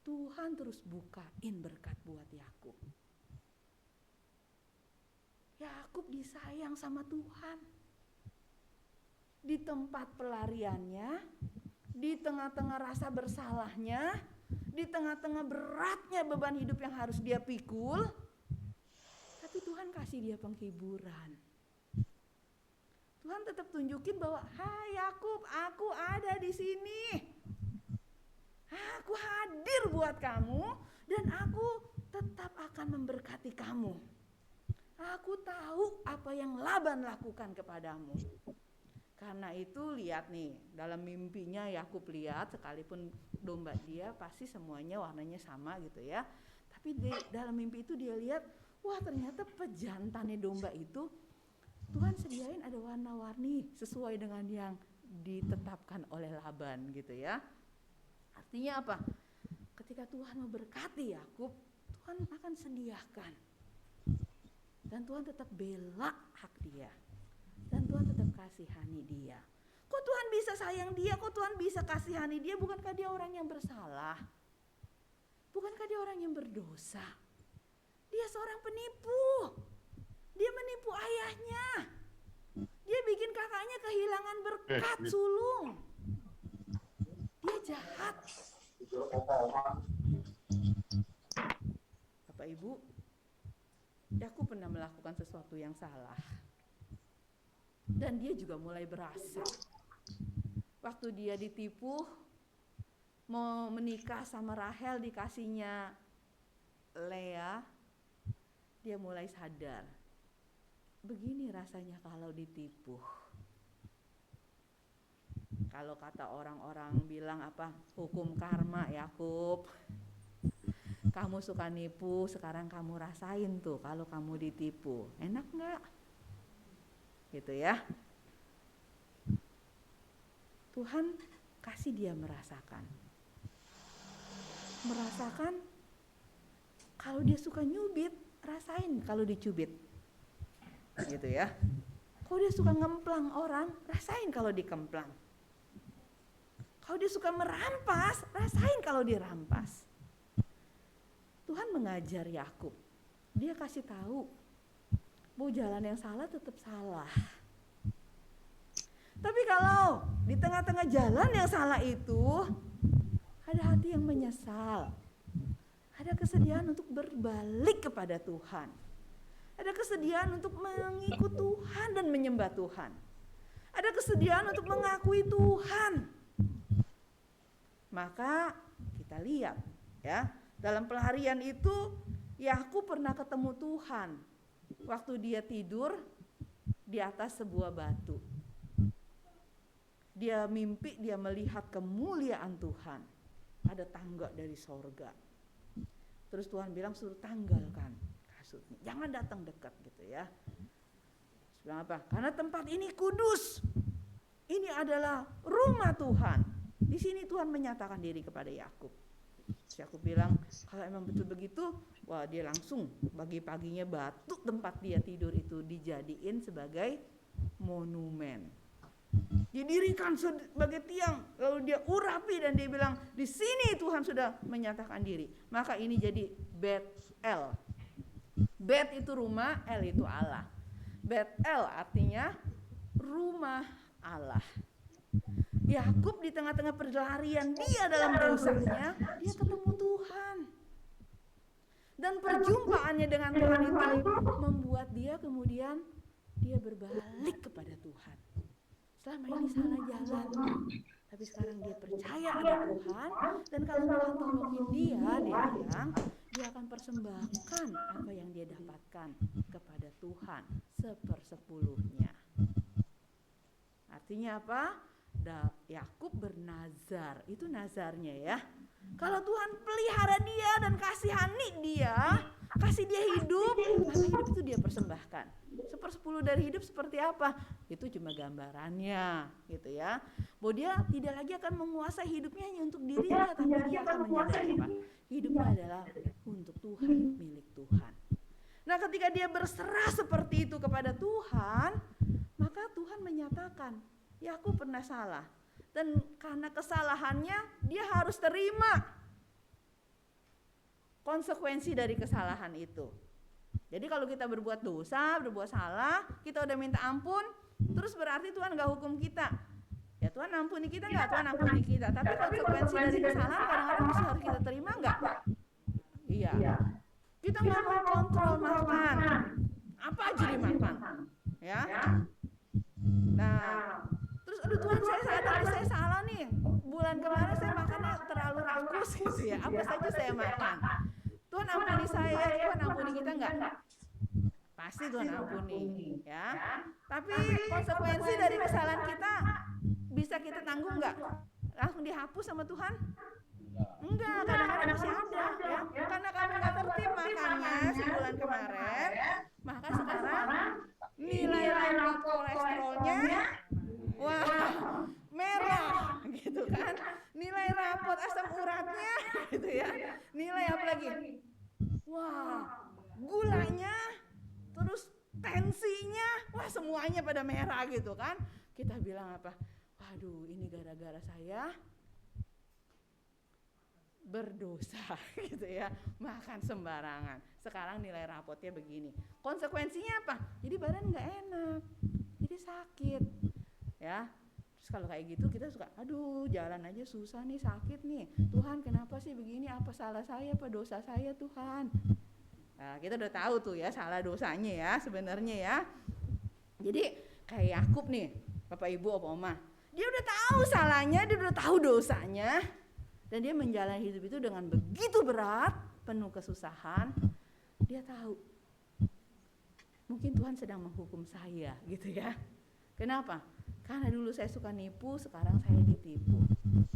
B: Tuhan terus bukain berkat buat Yakub. Yakub disayang sama Tuhan. Di tempat pelariannya, di tengah-tengah rasa bersalahnya, di tengah-tengah beratnya beban hidup yang harus dia pikul, tapi Tuhan kasih dia penghiburan. Tuhan tetap tunjukin bahwa, hai Yakub, aku ada di sini. Aku hadir buat kamu dan aku tetap akan memberkati kamu. Aku tahu apa yang Laban lakukan kepadamu. Karena itu lihat nih, dalam mimpinya Yakub lihat sekalipun domba dia pasti semuanya warnanya sama gitu ya. Tapi dalam mimpi itu dia lihat, wah ternyata pejantannya domba itu Tuhan sediain ada warna-warni sesuai dengan yang ditetapkan oleh Laban gitu ya. Artinya apa? Ketika Tuhan memberkati Yakub, Tuhan akan sediakan. Dan Tuhan tetap bela hak dia. Dan Tuhan tetap kasihani dia. Kok Tuhan bisa sayang dia? Kok Tuhan bisa kasihani dia? Bukankah dia orang yang bersalah? Bukankah dia orang yang berdosa? Dia seorang penipu. Dia menipu ayahnya. Dia bikin kakaknya kehilangan berkat sulung. Dia jahat. Bapak Ibu, Yakub pernah melakukan sesuatu yang salah. Dan dia juga mulai berasa. Waktu dia ditipu, mau menikah sama Rahel dikasihnya Lea, dia mulai sadar. Begini rasanya kalau ditipu. Kalau kata orang-orang bilang apa? Hukum karma Yakub. Kamu suka nipu, sekarang kamu rasain tuh kalau kamu ditipu. Enak gak? Gitu ya. Tuhan kasih dia merasakan. Merasakan kalau dia suka nyubit, rasain kalau dicubit. Gitu ya. Kalau dia suka ngemplang orang, rasain kalau dikemplang. Kalau dia suka merampas, rasain kalau dirampas. Tuhan mengajar Yakub. Dia kasih tahu bahwa jalan yang salah tetap salah. Tapi kalau di tengah-tengah jalan yang salah itu ada hati yang menyesal, ada kesediaan untuk berbalik kepada Tuhan, ada kesediaan untuk mengikut Tuhan dan menyembah Tuhan, ada kesediaan untuk mengakui Tuhan, maka kita lihat ya, dalam pelarian itu Yakub pernah ketemu Tuhan waktu dia tidur di atas sebuah batu. Dia mimpi, dia melihat kemuliaan Tuhan. Ada tangga dari sorga. Terus Tuhan bilang suruh tanggalkan kasutnya. Jangan datang dekat gitu ya. Terus bilang apa? Karena tempat ini kudus. Ini adalah rumah Tuhan. Di sini Tuhan menyatakan diri kepada Yakub. Yakub bilang kalau emang betul begitu, wah dia langsung pagi-paginya batu tempat dia tidur itu dijadiin sebagai monumen. Didirikan sebagai tiang, lalu dia urapi dan dia bilang di sini Tuhan sudah menyatakan diri. Maka ini jadi Bet-El. Bet itu rumah, El itu Allah. Bet-El artinya rumah Allah. Yakub di tengah-tengah perlarian dia dalam dosanya, dia ketemu Tuhan. Dan perjumpaannya dengan Tuhan itu membuat dia kemudian dia berbalik kepada Tuhan. Selama ini salah jalan, tapi sekarang dia percaya ada Tuhan, dan kalau Tuhan tolongin dia bilang dia akan persembahkan apa yang dia dapatkan kepada Tuhan 1/10. Artinya apa? Yakub bernazar, itu nazarnya ya. Kalau Tuhan pelihara dia dan kasihani dia, kasih dia hidup, maka hidup itu dia persembahkan. 1/10 dari hidup seperti apa? Itu cuma gambarannya gitu ya. Bahwa dia tidak lagi akan menguasai hidupnya hanya untuk dirinya, tapi dia akan menyadari apa? Hidupnya adalah untuk Tuhan, milik Tuhan. Nah, ketika dia berserah seperti itu kepada Tuhan, maka Tuhan menyatakan, Yakub pernah salah, dan karena kesalahannya dia harus terima konsekuensi dari kesalahan itu. Jadi kalau kita berbuat dosa, berbuat salah, kita udah minta ampun, terus berarti Tuhan gak hukum kita. Ya Tuhan ampuni kita nggak? Tuhan ampuni kita. Tapi konsekuensi dari kesalahan kadang-kadang masih harus kita terima nggak? Iya. Kita nggak mau kontrol makan, apa aja dimakan, ya. Nah, terus aduh Tuhan saya sadar saya salah nih. Bulan kemarin saya makannya terlalu rakus gitu ya. Apa saja saya makan. Tuhan ampuni saya, Tuhan ampuni kita nggak? Pasti Tuhan ampuni, ya. Tapi konsekuensi dari kesalahan kita bisa kita tanggung nggak? Langsung dihapus sama Tuhan? Enggak, kadang-kadang masih ada ya. Karena kamu nggak tertib makannya sebulan kemarin, maka sekarang nilai rapot kolesterolnya wah merah gitu kan. Nilai rapot asam uratnya gitu ya. Nilai apa lagi? Wah, gulanya, terus tensinya, wah semuanya pada merah gitu kan. Kita bilang apa? Waduh, ini gara-gara saya berdosa gitu ya, makan sembarangan. Sekarang nilai rapotnya begini. Konsekuensinya apa? Jadi badan nggak enak, jadi sakit ya. Terus kalau kayak gitu kita suka, aduh jalan aja susah nih, sakit nih. Tuhan kenapa sih begini? Apa salah saya? Apa dosa saya Tuhan? Nah, kita udah tahu tuh ya salah dosanya ya sebenarnya ya. Jadi kayak Yakub nih, Bapak Ibu, Opa Oma, dia udah tahu salahnya, dia udah tahu dosanya, dan dia menjalani hidup itu dengan begitu berat, penuh kesusahan. Dia tahu mungkin Tuhan sedang menghukum saya gitu ya. Kenapa? Karena dulu saya suka nipu, sekarang saya ditipu.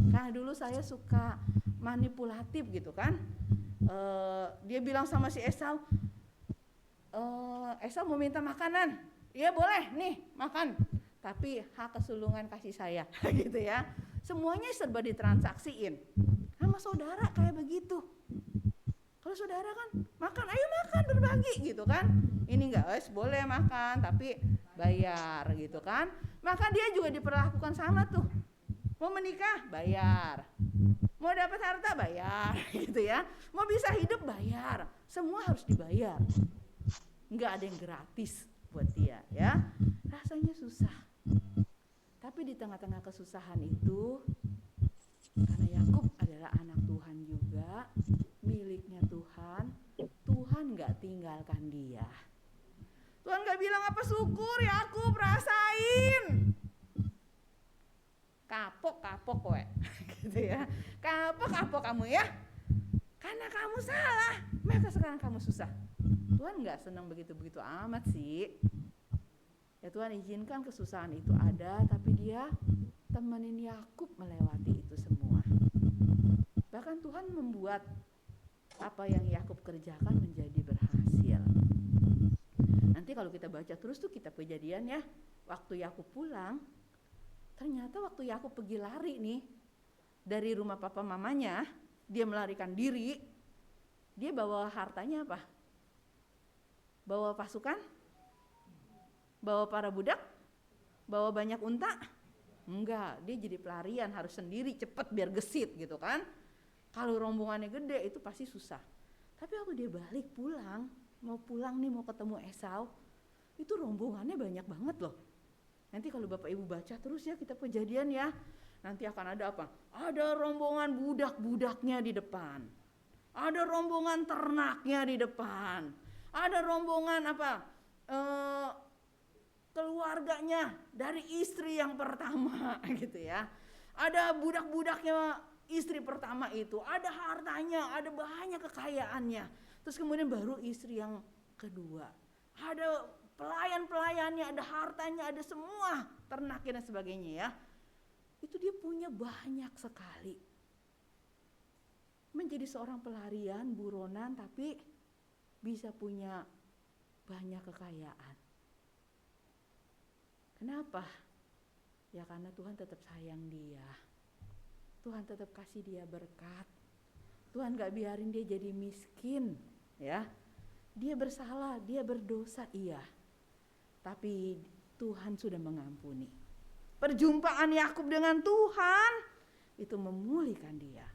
B: Karena dulu saya suka manipulatif gitu kan. Dia bilang sama si Esau, Esau mau minta makanan, ya boleh nih makan, tapi hak kesulungan kasih saya gitu ya. Semuanya serba ditransaksiin. Sama saudara kayak begitu. Kalau saudara kan makan, ayo makan berbagi gitu kan. Ini enggak, boleh makan tapi bayar gitu kan. Maka dia juga diperlakukan sama tuh. Mau menikah bayar, mau dapat harta bayar gitu ya. Mau bisa hidup bayar, semua harus dibayar. Enggak ada yang gratis buat dia ya. Rasanya susah. Tapi di tengah-tengah kesusahan itu, karena Yakub adalah anak Tuhan juga, miliknya Tuhan, Tuhan gak tinggalkan dia. Tuhan gak bilang apa, syukur Yakub rasain, kapok kowe gitu ya. Kapok kamu ya, karena kamu salah maka sekarang kamu susah. Tuhan gak senang begitu-begitu amat sih. Ya Tuhan izinkan kesusahan itu ada, tapi dia temenin Yakub melewati itu semua. Bahkan Tuhan membuat apa yang Yakub kerjakan menjadi berhasil. Nanti kalau kita baca terus tuh kitab Kejadian ya, waktu Yakub pulang, ternyata waktu Yakub pergi lari nih dari rumah papa mamanya, dia melarikan diri, dia bawa hartanya apa? Bawa pasukan? Bawa para budak? Bawa banyak unta? Enggak, dia jadi pelarian, harus sendiri cepet biar gesit gitu kan. Kalau rombongannya gede itu pasti susah. Tapi waktu dia balik pulang, mau pulang nih mau ketemu Esau, itu rombongannya banyak banget loh. Nanti kalau Bapak Ibu baca terus ya kitab Kejadian ya, nanti akan ada apa? Ada rombongan budak-budaknya di depan. Ada rombongan ternaknya di depan. Ada rombongan apa? Keluarganya dari istri yang pertama gitu ya. Ada budak-budaknya istri pertama itu, ada hartanya, ada banyak kekayaannya. Terus kemudian baru istri yang kedua. Ada pelayan-pelayannya, ada hartanya, ada semua ternaknya dan sebagainya ya. Itu dia punya banyak sekali. Menjadi seorang pelarian, buronan, tapi bisa punya banyak kekayaan. Kenapa? Ya karena Tuhan tetap sayang dia. Tuhan tetap kasih dia berkat. Tuhan gak biarin dia jadi miskin, ya. Dia bersalah, dia berdosa, iya. Tapi Tuhan sudah mengampuni. Perjumpaan Yakub dengan Tuhan itu memulihkan dia.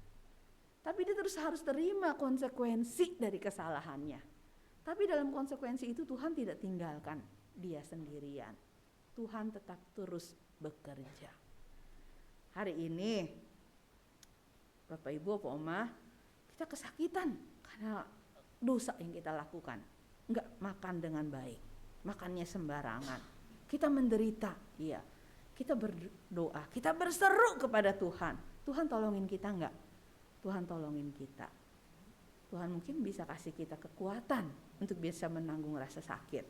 B: Tapi dia terus harus terima konsekuensi dari kesalahannya. Tapi dalam konsekuensi itu Tuhan tidak tinggalkan dia sendirian. Tuhan tetap terus bekerja. Hari ini Bapak Ibu, Bapak Oma, kita kesakitan karena dosa yang kita lakukan. Enggak makan dengan baik, makannya sembarangan. Kita menderita, iya. Kita berdoa, kita berseru kepada Tuhan. Tuhan tolongin kita enggak? Tuhan tolongin kita. Tuhan mungkin bisa kasih kita kekuatan untuk bisa menanggung rasa sakit.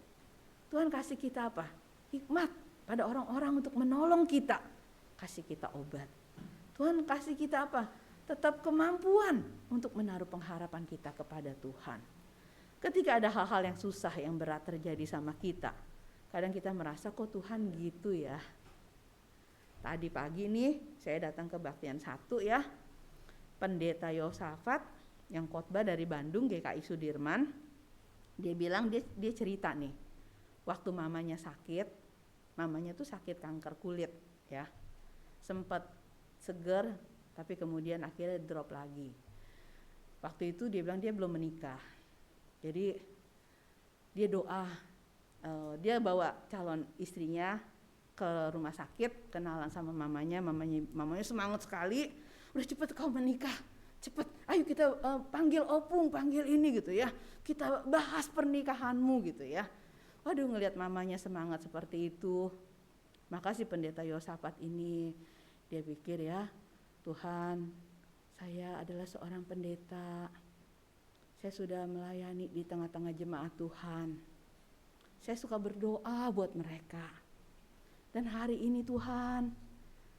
B: Tuhan kasih kita apa? Hikmat pada orang-orang untuk menolong kita. Kasih kita obat. Tuhan kasih kita apa? Tetap kemampuan untuk menaruh pengharapan kita kepada Tuhan. Ketika ada hal-hal yang susah, yang berat terjadi sama kita, kadang kita merasa kok Tuhan gitu ya. Tadi pagi nih saya datang ke Baktian 1 ya. Pendeta Yosafat yang khotbah dari Bandung, GKI Sudirman. Dia bilang dia cerita nih. Waktu mamanya sakit, mamanya tuh sakit kanker kulit ya. Sempat seger tapi kemudian akhirnya drop lagi. Waktu itu dia bilang dia belum menikah. Jadi dia doa, dia bawa calon istrinya ke rumah sakit, kenalan sama mamanya semangat sekali, udah cepet kau menikah, cepet, ayo kita panggil opung, panggil ini gitu ya, kita bahas pernikahanmu gitu ya. Waduh, ngelihat mamanya semangat seperti itu, maka si pendeta Yosafat ini dia pikir ya, Tuhan, saya adalah seorang pendeta, saya sudah melayani di tengah-tengah jemaat Tuhan, saya suka berdoa buat mereka. Dan hari ini Tuhan,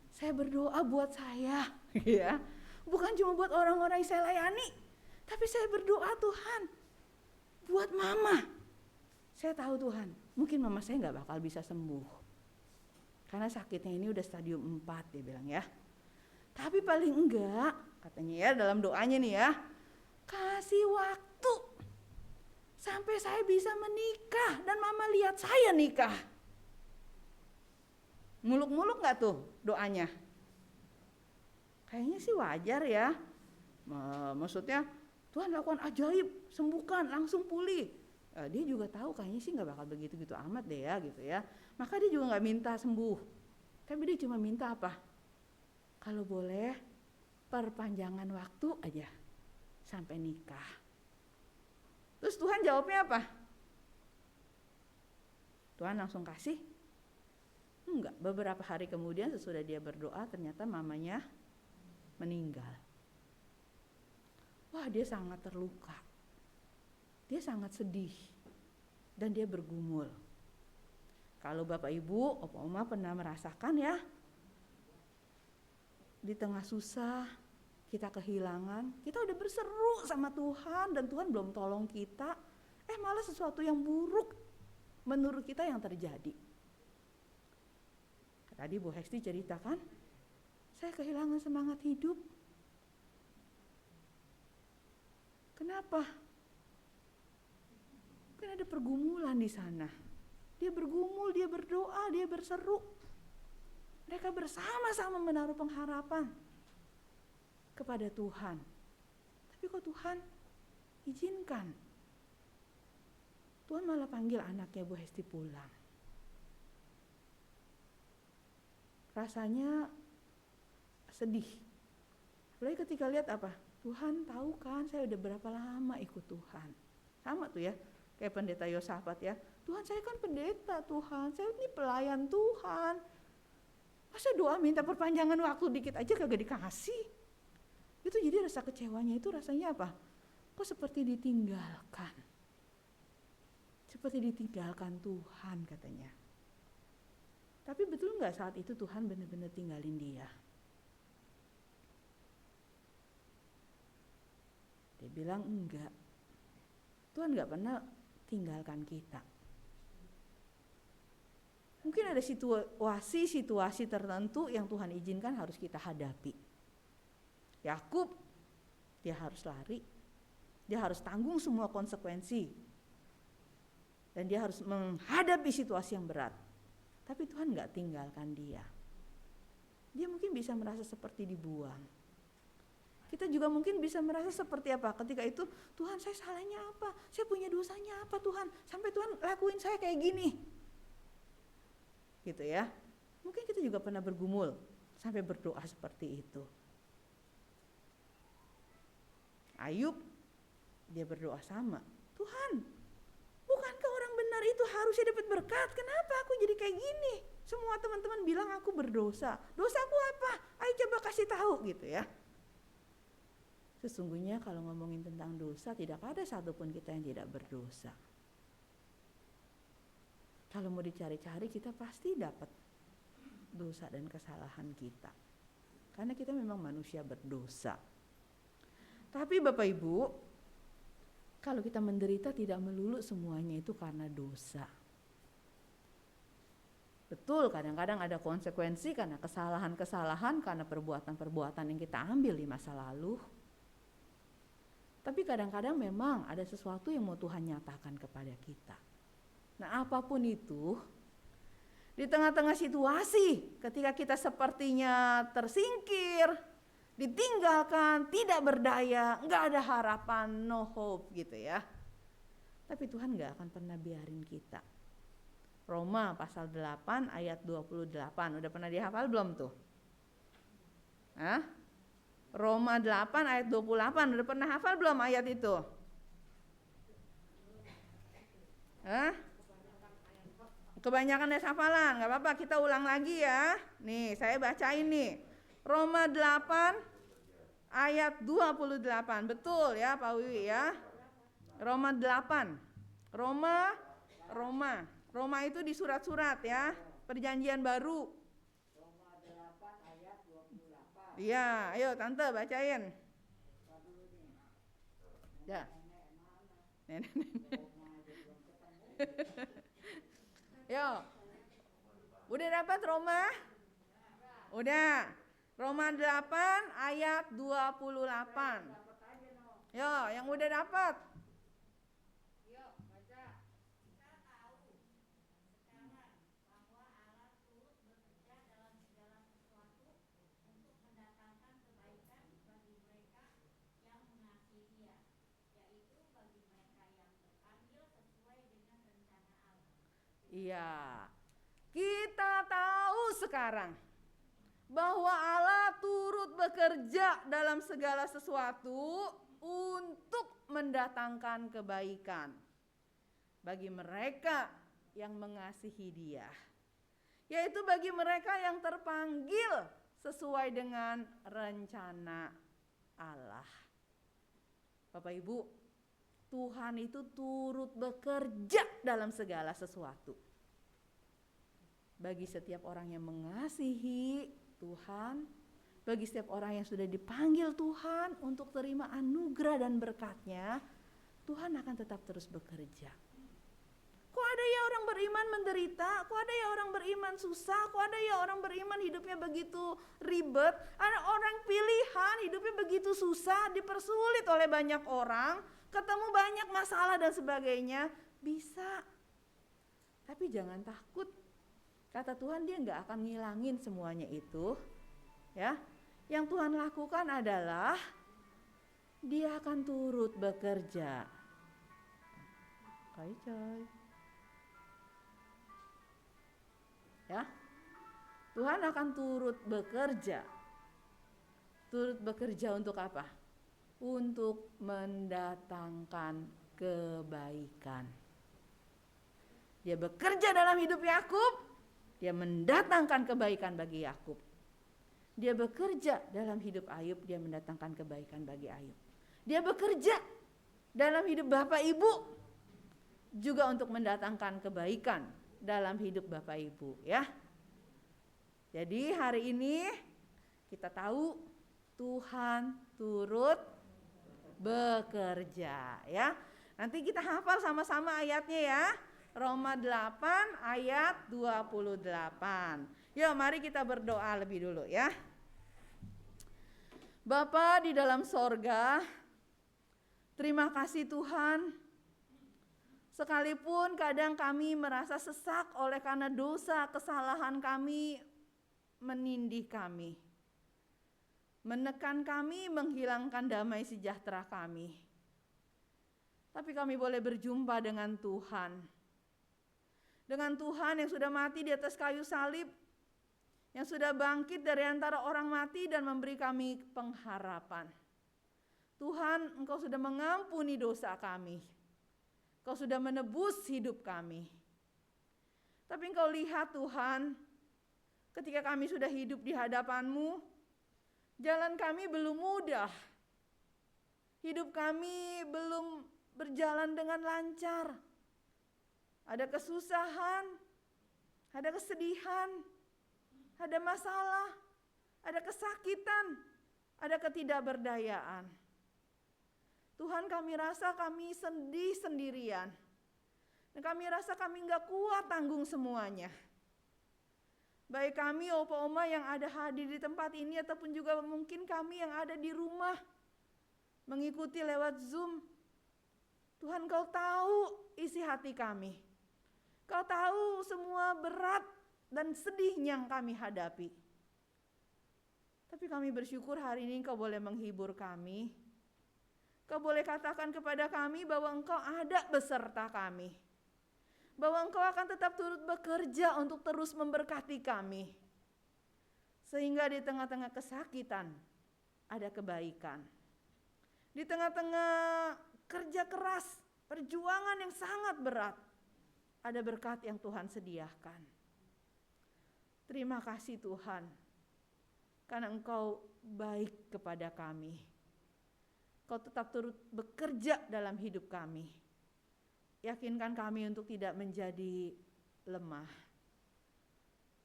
B: saya berdoa buat saya, ya, bukan cuma buat orang-orang yang saya layani, tapi saya berdoa Tuhan, buat mama. Saya tahu Tuhan, mungkin mama saya nggak bakal bisa sembuh, karena sakitnya ini udah stadium 4 dia bilang ya. Tapi paling enggak, katanya ya dalam doanya nih ya, kasih waktu sampai saya bisa menikah dan mama lihat saya nikah. Muluk-muluk gak tuh doanya? Kayaknya sih wajar ya. Maksudnya Tuhan lakukan ajaib, sembuhkan, langsung pulih. Dia juga tahu kayaknya sih gak bakal begitu-gitu amat deh ya gitu ya. Maka dia juga gak minta sembuh. Tapi dia cuma minta apa? Kalau boleh perpanjangan waktu aja sampai nikah. Terus Tuhan jawabnya apa? Tuhan langsung kasih? Enggak, beberapa hari kemudian sesudah dia berdoa ternyata mamanya meninggal. Wah, dia sangat terluka. Dia sangat sedih. Dan dia bergumul. Kalau Bapak Ibu, Opa Oma pernah merasakan ya, di tengah susah, kita kehilangan, kita udah berseru sama Tuhan dan Tuhan belum tolong kita, malah sesuatu yang buruk menurut kita yang terjadi. Tadi Bu Hesti ceritakan, saya kehilangan semangat hidup. Kenapa? Mungkin ada pergumulan di sana. Dia bergumul, dia berdoa, dia berseru. Mereka bersama-sama menaruh pengharapan kepada Tuhan. Tapi kok Tuhan izinkan? Tuhan malah panggil anaknya Bu Hesti pulang. Rasanya sedih. Apalagi ketika lihat apa? Tuhan tahu kan saya udah berapa lama ikut Tuhan. Sama tuh ya, kayak pendeta Yosafat ya. Tuhan saya kan pendeta Tuhan, saya ini pelayan Tuhan. Masa doa minta perpanjangan waktu dikit aja kagak dikasih? Itu jadi rasa kecewanya itu rasanya apa? Kok seperti ditinggalkan. Seperti ditinggalkan Tuhan katanya. Tapi betul nggak saat itu Tuhan benar-benar tinggalin dia? Dia bilang enggak. Tuhan nggak pernah tinggalkan kita. Mungkin ada situasi tertentu yang Tuhan izinkan harus kita hadapi. Yakub, dia harus lari, dia harus tanggung semua konsekuensi, dan dia harus menghadapi situasi yang berat. Tapi Tuhan nggak tinggalkan dia. Dia mungkin bisa merasa seperti dibuang. Kita juga mungkin bisa merasa seperti apa ketika itu, Tuhan saya salahnya apa? Saya punya dosanya apa Tuhan? Sampai Tuhan lakuin saya kayak gini. Gitu ya. Mungkin kita juga pernah bergumul sampai berdoa seperti itu. Ayub, dia berdoa sama. Tuhan, bukankah orang benar itu harusnya dapat berkat? Kenapa aku jadi kayak gini? Semua teman-teman bilang aku berdosa. Dosaku apa? Ayo coba kasih tahu gitu ya. Sesungguhnya kalau ngomongin tentang dosa, tidak ada satupun kita yang tidak berdosa. Kalau mau dicari-cari, kita pasti dapat dosa dan kesalahan kita. Karena kita memang manusia berdosa. Tapi Bapak Ibu, kalau kita menderita tidak melulu semuanya itu karena dosa. Betul, kadang-kadang ada konsekuensi karena kesalahan-kesalahan, karena perbuatan-perbuatan yang kita ambil di masa lalu. Tapi kadang-kadang memang ada sesuatu yang mau Tuhan nyatakan kepada kita. Nah, apapun itu, di tengah-tengah situasi ketika kita sepertinya tersingkir, ditinggalkan, tidak berdaya, nggak ada harapan, no hope gitu ya. Tapi Tuhan nggak akan pernah biarin kita. Roma pasal 8 ayat 28, udah pernah dihafal belum tuh? Hah? Roma 8 ayat 28, udah pernah hafal belum ayat itu? Hah? Kebanyakan des hafalan, gak apa-apa kita ulang lagi ya. Nih saya bacain nih. Roma 8 ayat 28, betul ya Pak Wiwi ya. Roma 8, Roma itu di surat-surat ya, perjanjian baru. Iya, ayo tante bacain. Ya. Yo. Udah dapat Roma? Udah. Roma 8 ayat 28. Yo, yang udah dapat. Iya, kita tahu sekarang bahwa Allah turut bekerja dalam segala sesuatu untuk mendatangkan kebaikan bagi mereka yang mengasihi Dia, yaitu bagi mereka yang terpanggil sesuai dengan rencana Allah. Bapak Ibu, Tuhan itu turut bekerja dalam segala sesuatu. Bagi setiap orang yang mengasihi Tuhan, bagi setiap orang yang sudah dipanggil Tuhan untuk terima anugerah dan berkat-Nya, Tuhan akan tetap terus bekerja. Kok ada ya orang beriman menderita? Kok ada ya orang beriman susah? Kok ada ya orang beriman hidupnya begitu ribet? Ada orang pilihan hidupnya begitu susah, dipersulit oleh banyak orang, ketemu banyak masalah dan sebagainya. Bisa. Tapi jangan takut. Kata Tuhan, Dia gak akan ngilangin semuanya itu. Ya, yang Tuhan lakukan adalah Dia akan turut bekerja. Coy. Ya, Tuhan akan turut bekerja turut bekerja untuk apa? Untuk mendatangkan kebaikan. Dia bekerja dalam hidup Yakub, dia mendatangkan kebaikan bagi Yakub. Dia bekerja dalam hidup Ayub, dia mendatangkan kebaikan bagi Ayub. Dia bekerja dalam hidup Bapak Ibu juga untuk mendatangkan kebaikan dalam hidup Bapak Ibu, ya. Jadi hari ini kita tahu Tuhan turut bekerja, ya. Nanti kita hafal sama-sama ayatnya ya. Roma 8 ayat 28. Yuk mari kita berdoa lebih dulu ya. Bapa di dalam sorga, terima kasih Tuhan. Sekalipun kadang kami merasa sesak oleh karena dosa, kesalahan kami menindih kami, menekan kami, menghilangkan damai sejahtera kami. Tapi kami boleh berjumpa dengan Tuhan. Dengan Tuhan yang sudah mati di atas kayu salib, yang sudah bangkit dari antara orang mati dan memberi kami pengharapan. Tuhan, Engkau sudah mengampuni dosa kami. Engkau sudah menebus hidup kami. Tapi Engkau lihat Tuhan, ketika kami sudah hidup di hadapan-Mu, jalan kami belum mudah. Hidup kami belum berjalan dengan lancar. Ada kesusahan, ada kesedihan, ada masalah, ada kesakitan, ada ketidakberdayaan. Tuhan, kami rasa kami sedih sendirian. Dan kami rasa kami gak kuat tanggung semuanya. Baik kami, opa oma yang ada hadir di tempat ini ataupun juga mungkin kami yang ada di rumah mengikuti lewat Zoom. Tuhan, Kau tahu isi hati kami. Kau tahu semua berat dan sedih yang kami hadapi. Tapi kami bersyukur hari ini Kau boleh menghibur kami. Kau boleh katakan kepada kami bahwa Engkau ada beserta kami. Bahwa Engkau akan tetap turut bekerja untuk terus memberkati kami. Sehingga di tengah-tengah kesakitan ada kebaikan. Di tengah-tengah kerja keras, perjuangan yang sangat berat, ada berkat yang Tuhan sediakan. Terima kasih Tuhan, karena Engkau baik kepada kami. Kau tetap turut bekerja dalam hidup kami. Yakinkan kami untuk tidak menjadi lemah.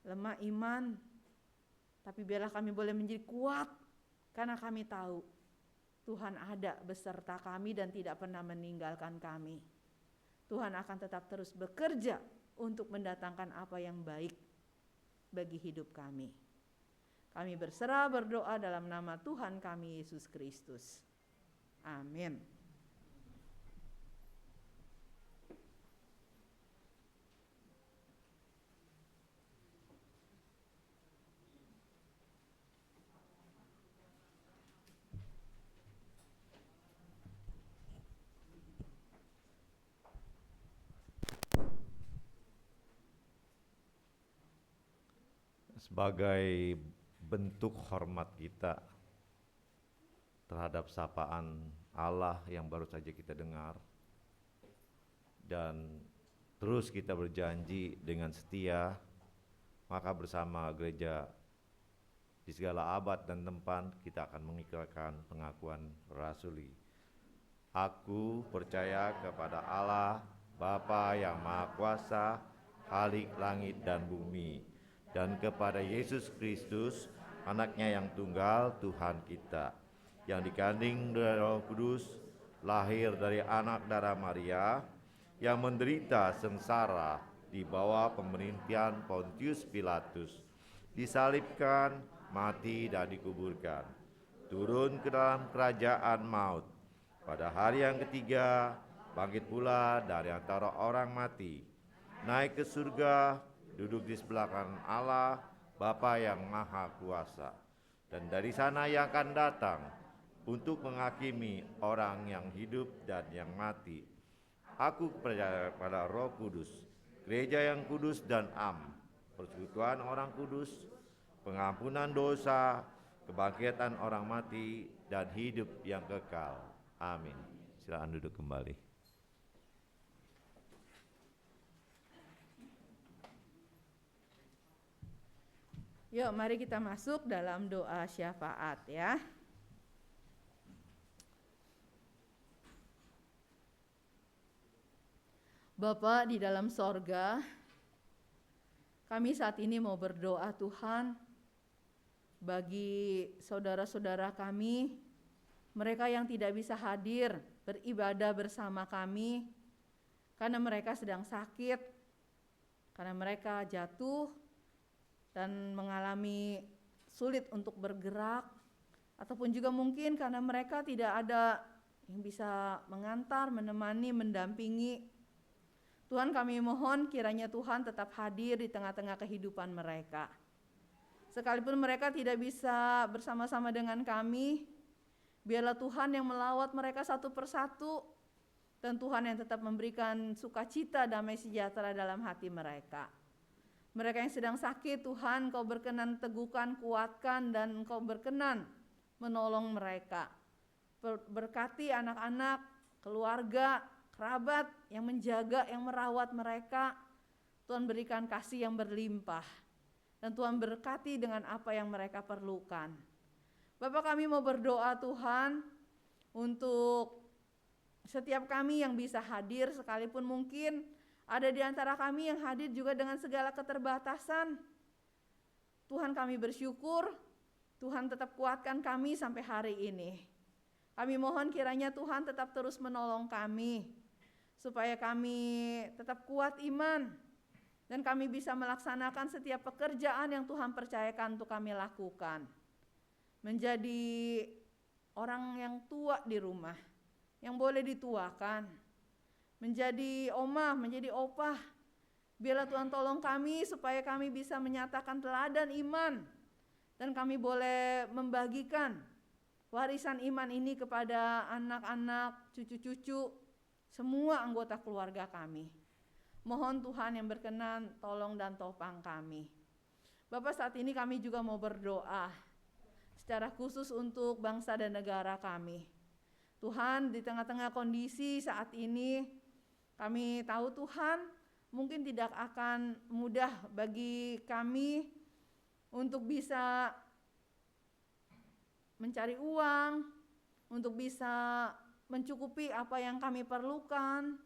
B: Lemah iman, tapi biarlah kami boleh menjadi kuat, karena kami tahu Tuhan ada beserta kami dan tidak pernah meninggalkan kami. Tuhan akan tetap terus bekerja untuk mendatangkan apa yang baik bagi hidup kami. Kami berserah berdoa dalam nama Tuhan kami Yesus Kristus. Amin.
D: Sebagai bentuk hormat kita terhadap sapaan Allah yang baru saja kita dengar, dan terus kita berjanji dengan setia, maka bersama gereja di segala abad dan tempat kita akan mengikrarkan pengakuan rasuli. Aku percaya kepada Allah, Bapa yang Maha Kuasa, Khalik langit dan bumi, dan kepada Yesus Kristus, anaknya yang tunggal, Tuhan kita, yang dikandung dari Roh Kudus, lahir dari anak darah Maria, yang menderita sengsara di bawah pemerintahan Pontius Pilatus, disalibkan, mati dan dikuburkan, turun ke dalam kerajaan maut, pada hari yang ketiga bangkit pula dari antara orang mati, naik ke surga, duduk di sebelah kanan Allah, Bapa yang Maha Kuasa, dan dari sana yang akan datang untuk menghakimi orang yang hidup dan yang mati. Aku percaya pada Roh Kudus, gereja yang kudus dan am, persekutuan orang kudus, pengampunan dosa, kebangkitan orang mati, dan hidup yang kekal. Amin. Silakan duduk kembali.
B: Yuk, mari kita masuk dalam doa syafaat ya. Bapa di dalam sorga, kami saat ini mau berdoa Tuhan bagi saudara-saudara kami, mereka yang tidak bisa hadir beribadah bersama kami karena mereka sedang sakit, karena mereka jatuh dan mengalami sulit untuk bergerak, ataupun juga mungkin karena mereka tidak ada yang bisa mengantar, menemani, mendampingi. Tuhan, kami mohon kiranya Tuhan tetap hadir di tengah-tengah kehidupan mereka. Sekalipun mereka tidak bisa bersama-sama dengan kami, biarlah Tuhan yang melawat mereka satu persatu, dan Tuhan yang tetap memberikan sukacita, damai sejahtera dalam hati mereka. Mereka yang sedang sakit, Tuhan, Kau berkenan teguhkan, kuatkan, dan Kau berkenan menolong mereka. Berkati anak-anak, keluarga, kerabat yang menjaga, yang merawat mereka. Tuhan berikan kasih yang berlimpah. Dan Tuhan berkati dengan apa yang mereka perlukan. Bapak, kami mau berdoa Tuhan untuk setiap kami yang bisa hadir, sekalipun mungkin ada di antara kami yang hadir juga dengan segala keterbatasan. Tuhan, kami bersyukur, Tuhan tetap kuatkan kami sampai hari ini. Kami mohon kiranya Tuhan tetap terus menolong kami, supaya kami tetap kuat iman, dan kami bisa melaksanakan setiap pekerjaan yang Tuhan percayakan untuk kami lakukan. Menjadi orang yang tua di rumah, yang boleh dituakan. Menjadi omah, menjadi opah. Biarlah Tuhan tolong kami supaya kami bisa menyatakan teladan iman. Dan kami boleh membagikan warisan iman ini kepada anak-anak, cucu-cucu, semua anggota keluarga kami. Mohon Tuhan yang berkenan tolong dan topang kami. Bapak, saat ini kami juga mau berdoa secara khusus untuk bangsa dan negara kami. Tuhan, di tengah-tengah kondisi saat ini, kami tahu Tuhan mungkin tidak akan mudah bagi kami untuk bisa mencari uang, untuk bisa mencukupi apa yang kami perlukan.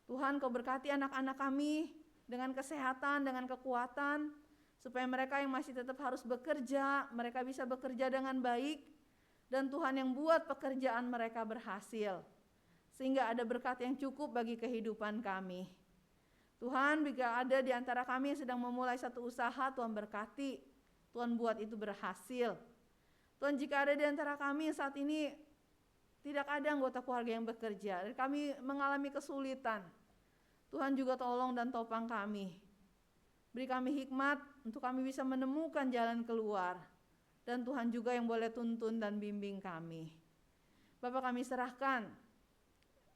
B: Tuhan, Kau berkati anak-anak kami dengan kesehatan, dengan kekuatan, supaya mereka yang masih tetap harus bekerja, mereka bisa bekerja dengan baik, dan Tuhan yang buat pekerjaan mereka berhasil, sehingga ada berkat yang cukup bagi kehidupan kami. Tuhan, jika ada di antara kami yang sedang memulai satu usaha, Tuhan berkati, Tuhan buat itu berhasil. Tuhan, jika ada di antara kami yang saat ini tidak ada anggota keluarga yang bekerja, dan kami mengalami kesulitan, Tuhan juga tolong dan topang kami. Beri kami hikmat untuk kami bisa menemukan jalan keluar, dan Tuhan juga yang boleh tuntun dan bimbing kami. Bapak, kami serahkan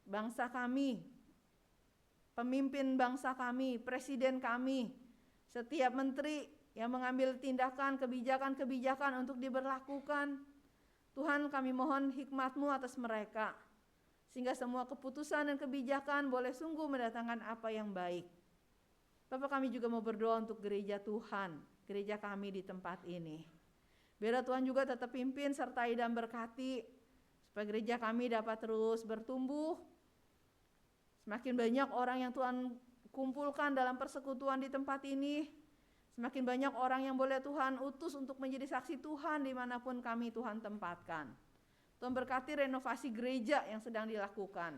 B: bangsa kami, pemimpin bangsa kami, presiden kami, setiap menteri yang mengambil tindakan, kebijakan-kebijakan untuk diberlakukan. Tuhan, kami mohon hikmat-Mu atas mereka, sehingga semua keputusan dan kebijakan boleh sungguh mendatangkan apa yang baik. Bapak, kami juga mau berdoa untuk gereja Tuhan, gereja kami di tempat ini. Biar Tuhan juga tetap pimpin, sertai dan berkati, supaya gereja kami dapat terus bertumbuh. Semakin banyak orang yang Tuhan kumpulkan dalam persekutuan di tempat ini, semakin banyak orang yang boleh Tuhan utus untuk menjadi saksi Tuhan dimanapun kami Tuhan tempatkan. Tuhan berkati renovasi gereja yang sedang dilakukan,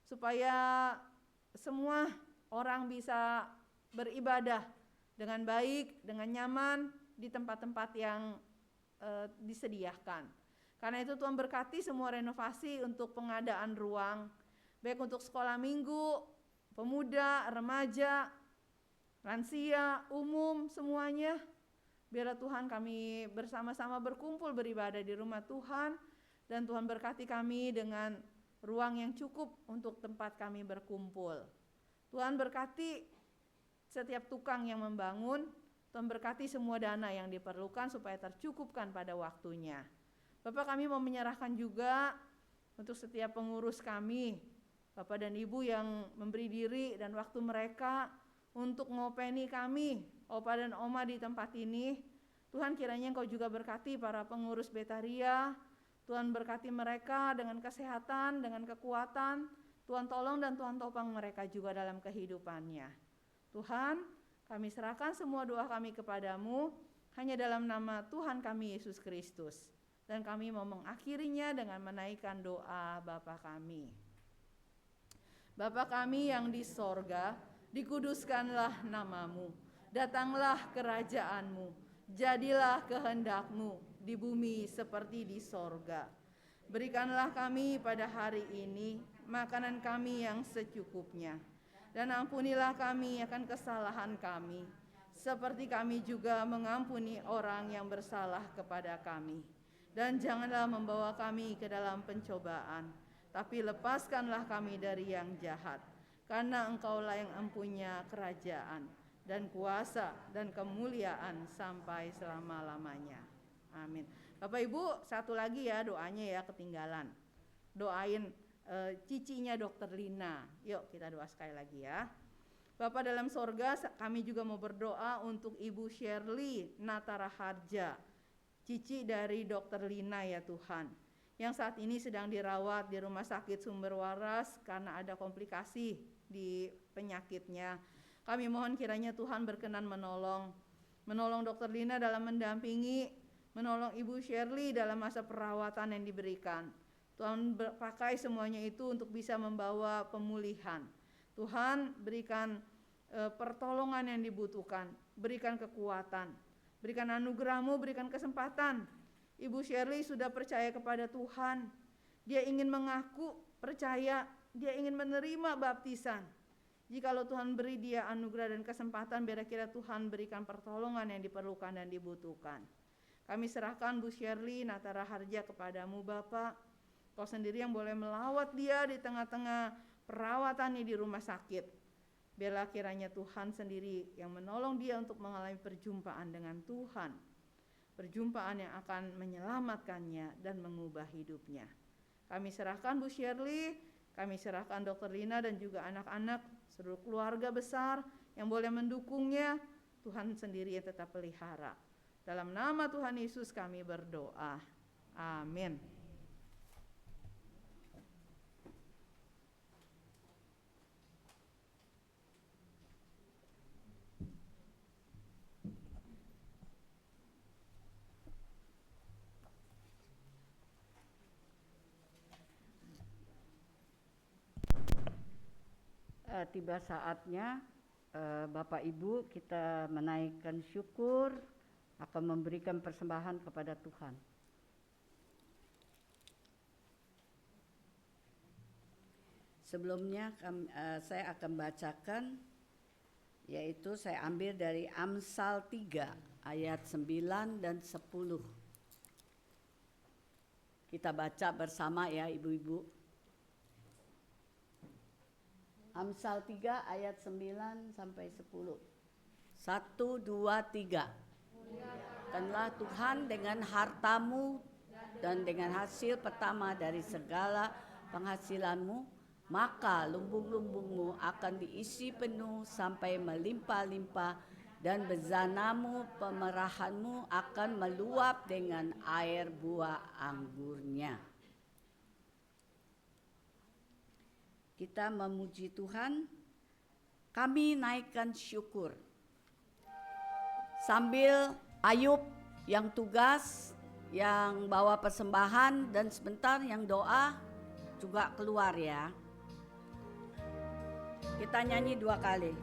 B: supaya semua orang bisa beribadah dengan baik, dengan nyaman di tempat-tempat yang disediakan. Karena itu Tuhan berkati semua renovasi untuk pengadaan ruang, baik untuk sekolah minggu, pemuda, remaja, lansia, umum, semuanya. Biarlah Tuhan kami bersama-sama berkumpul beribadah di rumah Tuhan, dan Tuhan berkati kami dengan ruang yang cukup untuk tempat kami berkumpul. Tuhan berkati setiap tukang yang membangun, Tuhan berkati semua dana yang diperlukan supaya tercukupkan pada waktunya. Bapak, kami mau menyerahkan juga untuk setiap pengurus kami, Bapak dan Ibu yang memberi diri dan waktu mereka untuk ngopeni kami, Opa dan Oma di tempat ini. Tuhan, kiranya Engkau juga berkati para pengurus Betaria. Tuhan berkati mereka dengan kesehatan, dengan kekuatan. Tuhan tolong dan Tuhan topang mereka juga dalam kehidupannya. Tuhan, kami serahkan semua doa kami kepadamu hanya dalam nama Tuhan kami Yesus Kristus. Dan kami mau mengakhirinya dengan menaikkan doa Bapa kami. Bapa kami yang di sorga, dikuduskanlah namamu. Datanglah kerajaanmu, jadilah kehendakmu di bumi seperti di sorga. Berikanlah kami pada hari ini makanan kami yang secukupnya. Dan ampunilah kami akan kesalahan kami, seperti kami juga mengampuni orang yang bersalah kepada kami. Dan janganlah membawa kami ke dalam pencobaan, tapi lepaskanlah kami dari yang jahat. Karena Engkaulah yang empunya kerajaan dan kuasa dan kemuliaan sampai selama-lamanya. Amin. Bapak Ibu, satu lagi ya doanya ya, ketinggalan. Doain cicinya Dokter Lina. Yuk kita doa sekali lagi ya. Bapa dalam sorga, kami juga mau berdoa untuk Ibu Shirley Natara Harja, cici dari Dokter Lina ya Tuhan, yang saat ini sedang dirawat di Rumah Sakit Sumber Waras karena ada komplikasi di penyakitnya. Kami mohon kiranya Tuhan berkenan menolong Dokter Lina dalam mendampingi, menolong Ibu Shirley dalam masa perawatan yang diberikan. Tuhan pakai semuanya itu untuk bisa membawa pemulihan. Tuhan berikan pertolongan yang dibutuhkan, berikan kekuatan, berikan anugerah-Mu, berikan kesempatan. Ibu Shirley sudah percaya kepada Tuhan. Dia ingin mengaku percaya, dia ingin menerima baptisan. Jikalau Tuhan beri dia anugerah dan kesempatan, biar kira Tuhan berikan pertolongan yang diperlukan dan dibutuhkan. Kami serahkan Bu Shirley Natara Harja kepadamu Bapak. Kau sendiri yang boleh melawat dia di tengah-tengah perawatannya di rumah sakit. Biarlah kiranya Tuhan sendiri yang menolong dia untuk mengalami perjumpaan dengan Tuhan. Perjumpaan yang akan menyelamatkannya dan mengubah hidupnya. Kami serahkan Bu Shirley, kami serahkan Dokter Lina dan juga anak-anak, seluruh keluarga besar yang boleh mendukungnya. Tuhan sendiri yang tetap pelihara. Dalam nama Tuhan Yesus kami berdoa. Amin.
A: Tiba saatnya Bapak Ibu kita menaikkan syukur, akan memberikan persembahan kepada Tuhan. Sebelumnya saya akan bacakan, yaitu saya ambil dari Amsal 3 ayat 9 dan 10. Kita baca bersama ya Ibu-ibu. Amsal 3 ayat 9 sampai 10. 1, 2, 3. Muliakanlah Tuhan dengan hartamu dan dengan hasil pertama dari segala penghasilanmu, maka lumbung-lumbungmu akan diisi penuh sampai melimpah-limpah, dan bezanamu, pemerahanmu akan meluap dengan air buah anggurnya. Kita memuji Tuhan, kami naikkan syukur. Sambil Ayub yang tugas, yang bawa persembahan, dan sebentar yang doa juga keluar ya. Kita nyanyi 2 kali.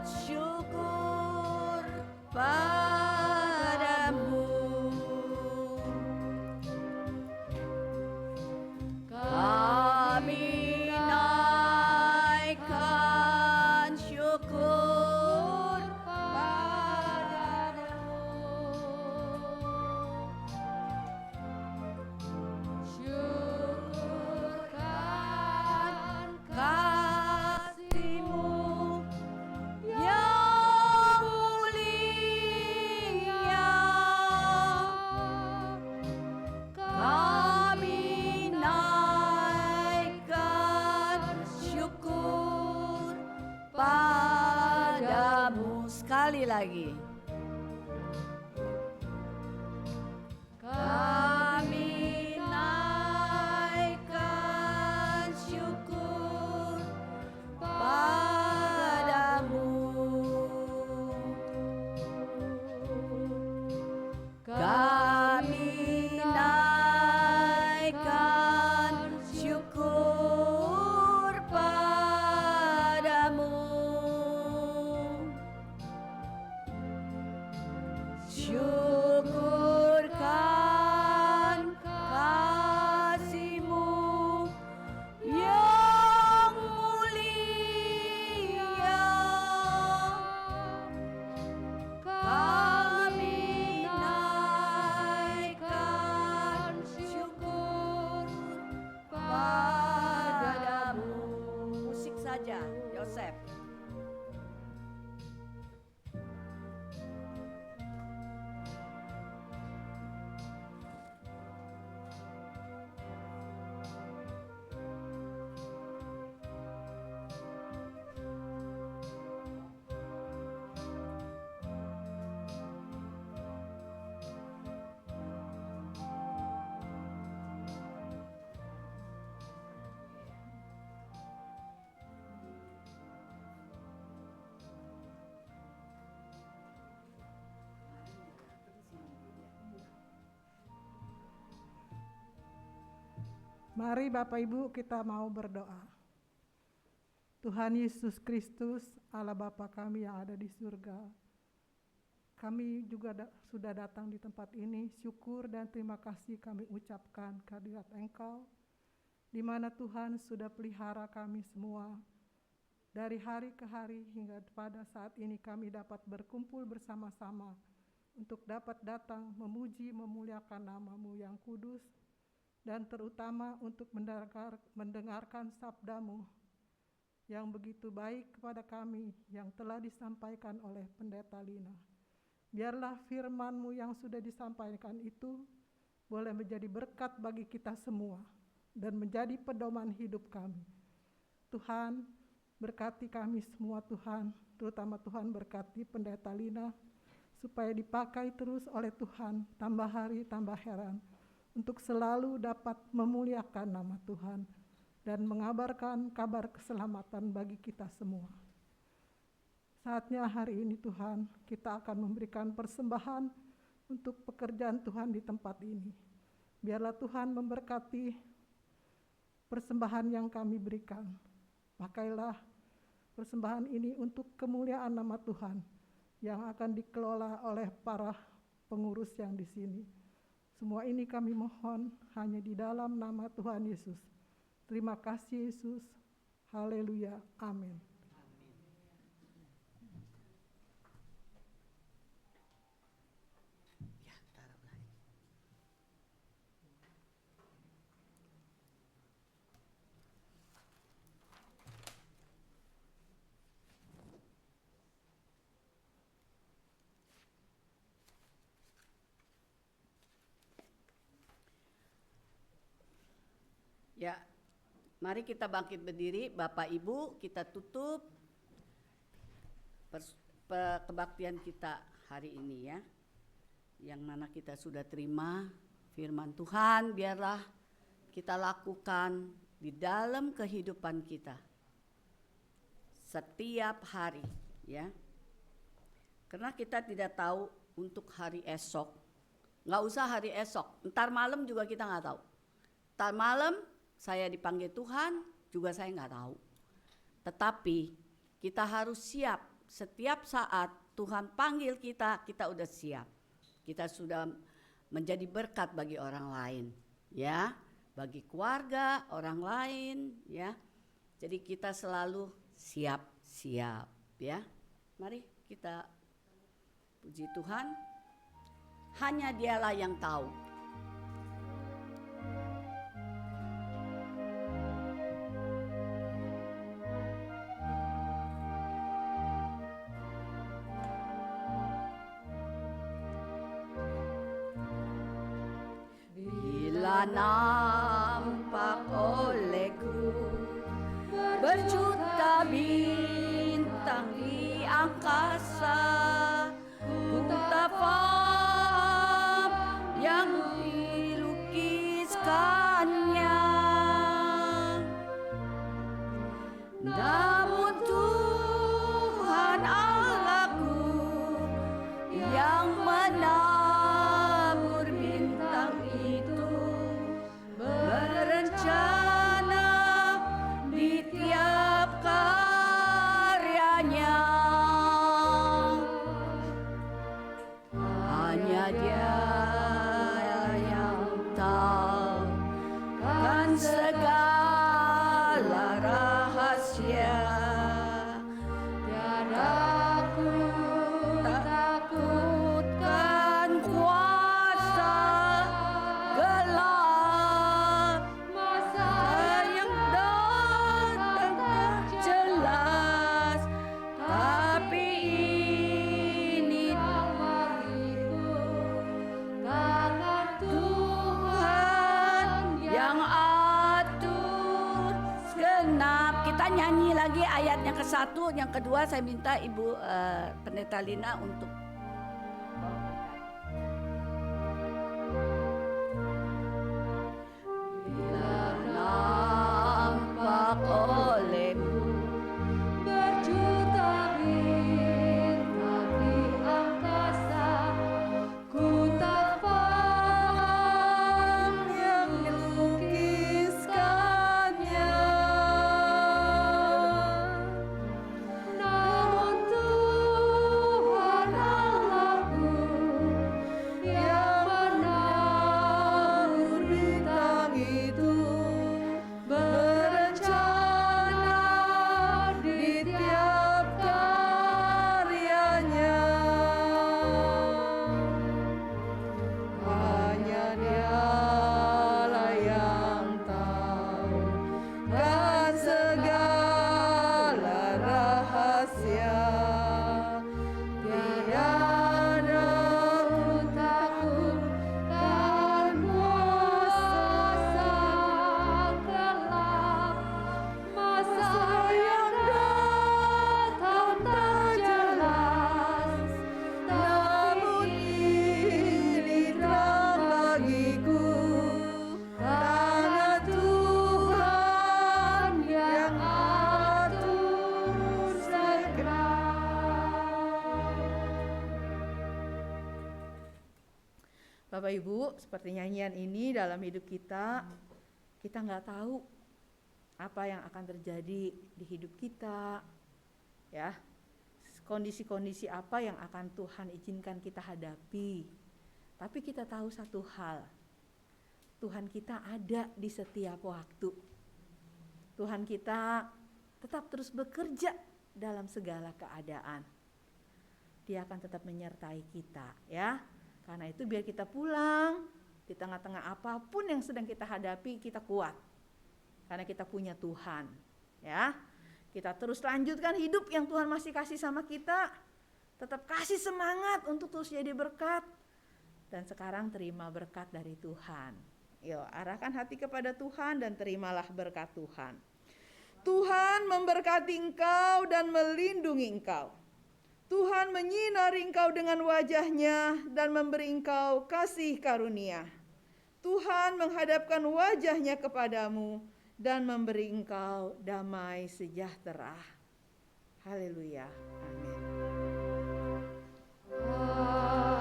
A: Syukur padamu, kami naikkan syukur padamu. Syukur Sekali lagi. Kami naikkan syukur padamu. Kami naikkan syukur padamu. Syukurkan kasih-Mu yang mulia. Kami naikkan syukur padamu. Musik saja, Yosef.
E: Mari Bapak Ibu kita mau berdoa. Tuhan Yesus Kristus, Allah Bapa kami yang ada di surga. Kami juga sudah datang di tempat ini, syukur dan terima kasih kami ucapkan kehadirat Engkau, di mana Tuhan sudah pelihara kami semua. Dari hari ke hari hingga pada saat ini kami dapat berkumpul bersama-sama untuk dapat datang memuji memuliakan nama-Mu yang kudus, dan terutama untuk mendengarkan sabda-Mu yang begitu baik kepada kami yang telah disampaikan oleh Pendeta Lina. Biarlah firman-Mu yang sudah disampaikan itu boleh menjadi berkat bagi kita semua dan menjadi pedoman hidup kami. Tuhan, berkati kami semua Tuhan, terutama Tuhan berkati Pendeta Lina, supaya dipakai terus oleh Tuhan, tambah hari tambah heran, untuk selalu dapat memuliakan nama Tuhan dan mengabarkan kabar keselamatan bagi kita semua. Saatnya hari ini Tuhan, kita akan memberikan persembahan untuk pekerjaan Tuhan di tempat ini. Biarlah Tuhan memberkati persembahan yang kami berikan. Pakailah persembahan ini untuk kemuliaan nama Tuhan yang akan dikelola oleh para pengurus yang di sini. Semua ini kami mohon hanya di dalam nama Tuhan Yesus. Terima kasih Yesus. Haleluya. Amin.
A: Ya, mari kita bangkit berdiri, Bapak Ibu, kita tutup kebaktian kita hari ini ya. Yang mana kita sudah terima firman Tuhan, biarlah kita lakukan di dalam kehidupan kita setiap hari ya. Karena kita tidak tahu untuk hari esok. Nggak usah hari esok, ntar malam juga kita nggak tahu. Ntar malam saya dipanggil Tuhan, juga saya nggak tahu. Tetapi kita harus siap. Setiap saat Tuhan panggil kita, kita udah siap. Kita sudah menjadi berkat bagi orang lain, ya, bagi keluarga, orang lain, ya. Jadi kita selalu siap-siap, ya. Mari kita puji Tuhan. Hanya Dialah yang tahu. Bila nampak olehku berjuta bintang di angkasa, Namun Tuhan Allahku yang menabur bintang itu berencana di tiap karyanya. Hanya Dia yang tahu kan segala rahasia. Tiada ku takutkan kuasa gelap, masa yang datang tak jelas, tapi ini bagiku tangan Tuhan yang atur segenap. Kita nyanyi lagi ayat yang ke-1, yang kedua saya minta Ibu Pendeta Lina untuk bila nampak olehmu berjuta bintang di angkasa, ku tak paham yang dilukiskannya. Namun Tuhan Allahku yang menabur bintang itu berencana di tiap karyanya. Hanya Dialah yang tahu kan segala rahasia. Tiada ku takutkan kuasa gelap, masa yang datang tak jelas, namun ini terang bagiku tangan Tuhan yang atur segera.
B: Bapak Ibu, seperti nyanyian ini dalam hidup kita nggak tahu apa yang akan terjadi di hidup kita, ya. Kondisi-kondisi apa yang akan Tuhan izinkan kita hadapi. Tapi kita tahu satu hal, Tuhan kita ada di setiap waktu. Tuhan kita tetap terus bekerja dalam segala keadaan. Dia akan tetap menyertai kita, ya. Karena itu biar kita pulang di tengah-tengah apapun yang sedang kita hadapi, kita kuat. Karena kita punya Tuhan, ya. Kita terus lanjutkan hidup yang Tuhan masih kasih sama kita. Tetap kasih semangat untuk terus jadi berkat. Dan sekarang terima berkat dari Tuhan. Yuk, arahkan hati kepada Tuhan dan terimalah berkat Tuhan. Tuhan memberkati engkau dan melindungi engkau. Tuhan menyinari engkau dengan wajah-Nya dan memberi engkau kasih karunia. Tuhan menghadapkan wajah-Nya kepadamu dan memberi engkau damai sejahtera. Haleluya. Amin.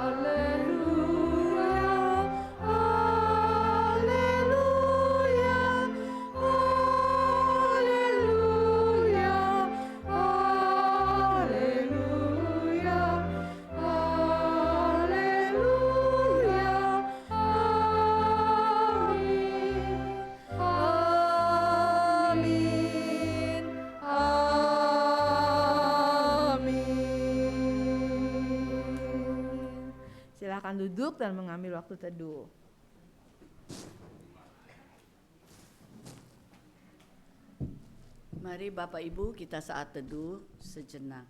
B: Silakan duduk dan mengambil waktu teduh.
A: Mari Bapak Ibu kita saat teduh sejenak.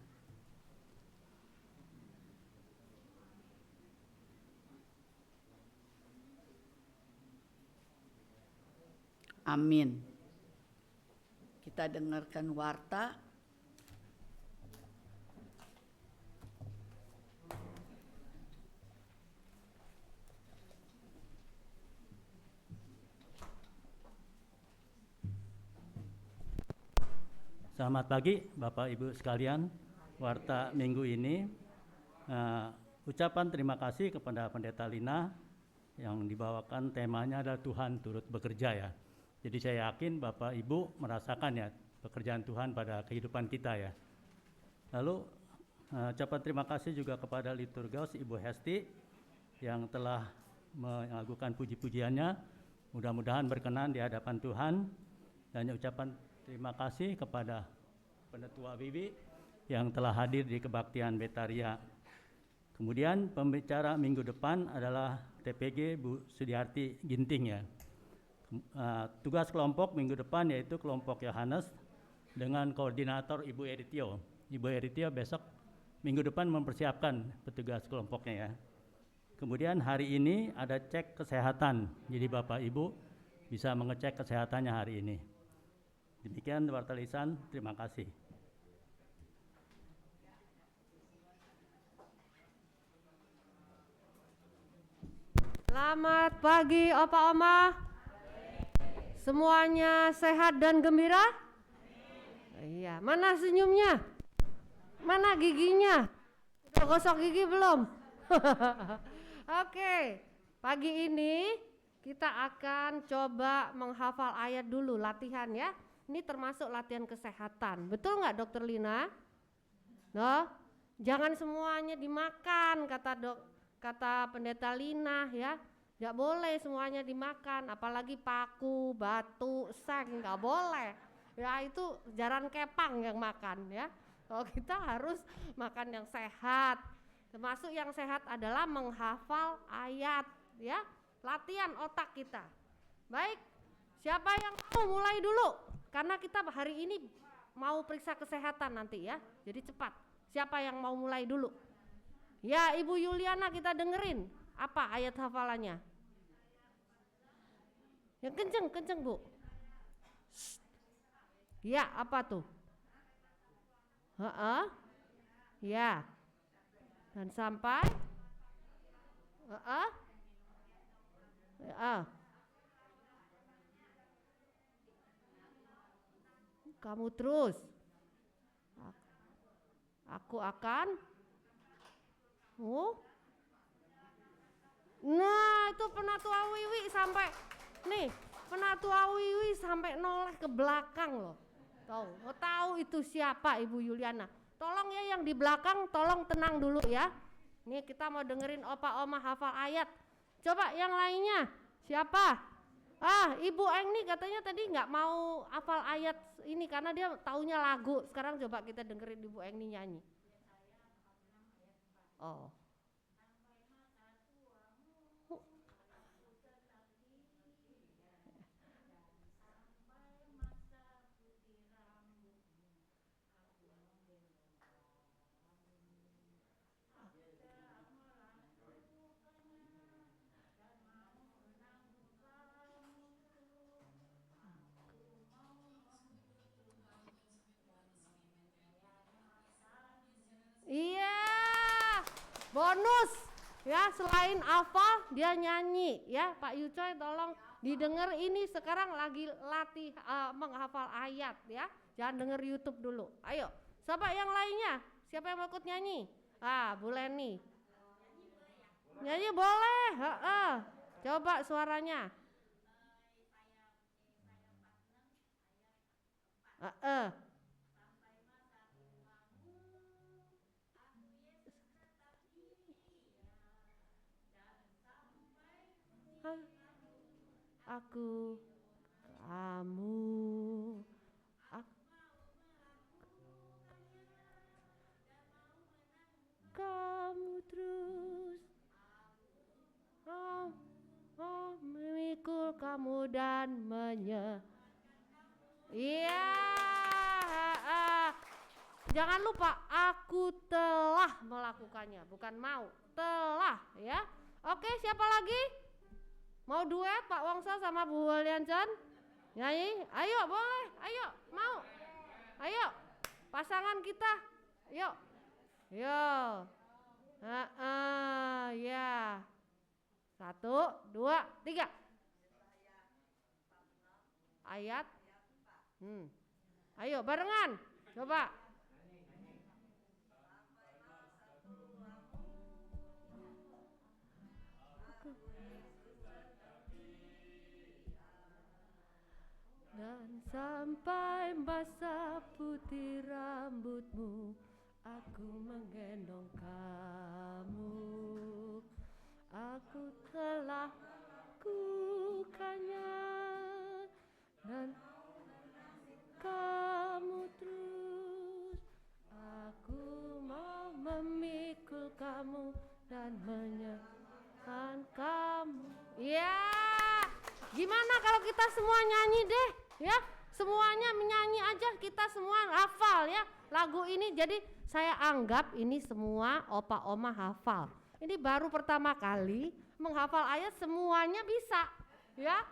A: Amin. Kita dengarkan warta.
F: Selamat pagi Bapak Ibu sekalian, warta minggu ini. Ucapan terima kasih kepada Pendeta Lina yang dibawakan temanya adalah Tuhan turut bekerja ya. Jadi saya yakin Bapak Ibu merasakan ya pekerjaan Tuhan pada kehidupan kita ya. Lalu ucapan terima kasih juga kepada liturgos Ibu Hesti yang telah mengagunkan puji-pujiannya. Mudah-mudahan berkenan di hadapan Tuhan. Dan ucapan terima kasih kepada Penetua Wiwi yang telah hadir di kebaktian Betaria. Kemudian pembicara minggu depan adalah TPG Bu Sudiarti Ginting ya. Tugas kelompok minggu depan yaitu kelompok Yohanes dengan koordinator Ibu Eritio. Ibu Eritio besok minggu depan mempersiapkan petugas kelompoknya ya. Kemudian hari ini ada cek kesehatan. Jadi Bapak Ibu bisa mengecek kesehatannya hari ini. Demikian warta lisan, terima kasih.
G: Selamat pagi Opa Oma. Semuanya sehat dan gembira? Iya, mana senyumnya? Mana giginya? Udah gosok gigi belum? Oke, pagi ini kita akan coba menghafal ayat dulu, latihan ya. Ini termasuk latihan kesehatan, betul nggak Dokter Lina? No, jangan semuanya dimakan kata Pendeta Lina ya. Nggak boleh semuanya dimakan, apalagi paku, batu, seng, nggak boleh. Ya itu jaran kepang yang makan ya. Kalau kita harus makan yang sehat. Termasuk yang sehat adalah menghafal ayat ya. Latihan otak kita. Baik, siapa yang mau mulai dulu? Karena kita hari ini mau periksa kesehatan nanti ya. Jadi cepat. Siapa yang mau mulai dulu? Ya, Ibu Yuliana kita dengerin. Apa ayat hafalannya? Yang kenceng Bu. Shh. Ya, apa tuh? Ya. Dan sampai kamu terus. Aku akan Nah, itu Penatua Wiwi sampai nih, Penatua Wiwi sampai noleh ke belakang loh. Mau tahu itu siapa Ibu Yuliana? Tolong ya yang di belakang tolong tenang dulu ya. Nih kita mau dengerin Opa Oma hafal ayat. Coba yang lainnya. Siapa? Ibu Eng nih katanya tadi nggak mau hafal ayat ini karena dia taunya lagu. Sekarang coba kita dengerin Ibu Eng nih nyanyi. Oh. Iya, bonus ya, selain hafal dia nyanyi ya. Pak Yucoy tolong didengar, ini sekarang lagi latih menghafal ayat ya. Jangan denger YouTube dulu. Ayo, siapa yang lainnya? Siapa yang mau ikut nyanyi? Bu Leni. Nyanyi boleh. Coba suaranya. Aku, kamu, kamu terus, memikul kamu dan Iya, jangan lupa aku telah melakukannya, bukan mau, telah ya. Oke, siapa lagi? Mau duet Pak Wongso sama Bu Waliancan? Nyanyi? Ayo boleh, ayo mau. Ayo, pasangan kita. Yuk. Yo. Ya. 1, 2, 3. Ayat. Ayo barengan, coba. Dan sampai basah putih rambutmu, aku menggendong kamu. Aku telah lakukannya dan kamu terus. Aku mau memikul kamu dan menyerahkan kamu. Ya, gimana kalau kita semua nyanyi deh, ya? Semuanya menyanyi aja, kita semua hafal ya lagu ini. Jadi saya anggap ini semua opa oma hafal. Ini baru pertama kali menghafal ayat semuanya bisa, ya?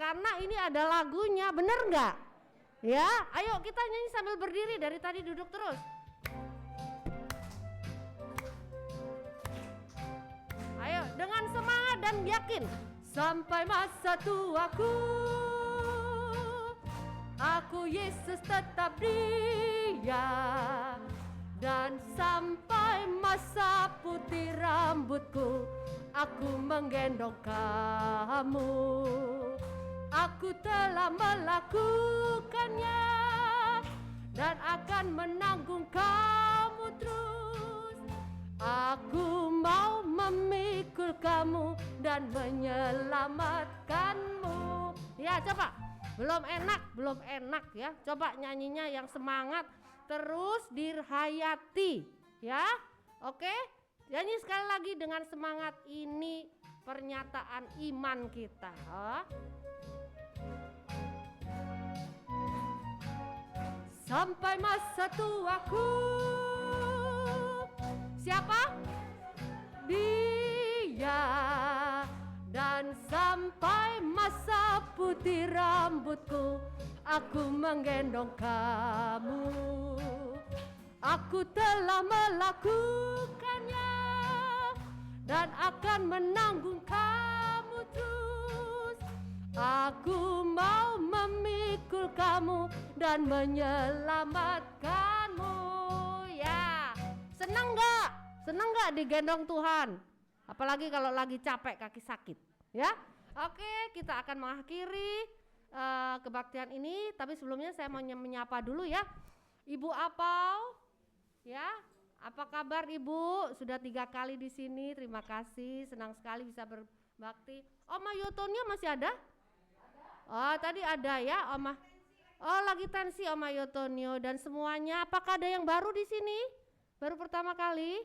G: Karena ini ada lagunya, bener nggak? Ya, ayo kita nyanyi sambil berdiri, dari tadi duduk terus. Ayo dengan semangat dan yakin. Sampai masa tuaku, aku Yesus tetap dia. Dan sampai masa putih rambutku, aku menggendong kamu. Aku telah melakukannya dan akan menanggung kamu terus. Aku mau memikul kamu dan menyelamatkanmu. Ya coba, belum enak ya. Coba nyanyinya yang semangat, terus dirhayati ya. Oke, nyanyi sekali lagi dengan semangat. Ini pernyataan iman kita. Sampai masa tuaku, siapa? Dia. Dan sampai masa putih rambutku, aku menggendong kamu. Aku telah melakukannya dan akan menanggung kamu terus. Aku mau memikul kamu dan menyelamatkanmu. Ya, senang gak? Senang gak digendong Tuhan? Apalagi kalau lagi capek, kaki sakit, ya. Oke, kita akan mengakhiri kebaktian ini, tapi sebelumnya saya mau menyapa dulu ya. Ibu Apau, ya, apa kabar Ibu? Sudah 3 kali di sini, terima kasih, senang sekali bisa berbakti. Oma Yotonio masih ada? Oh, tadi ada ya, Oma. Oh, lagi tensi Oma Yotonio dan semuanya. Apakah ada yang baru di sini? Baru pertama kali?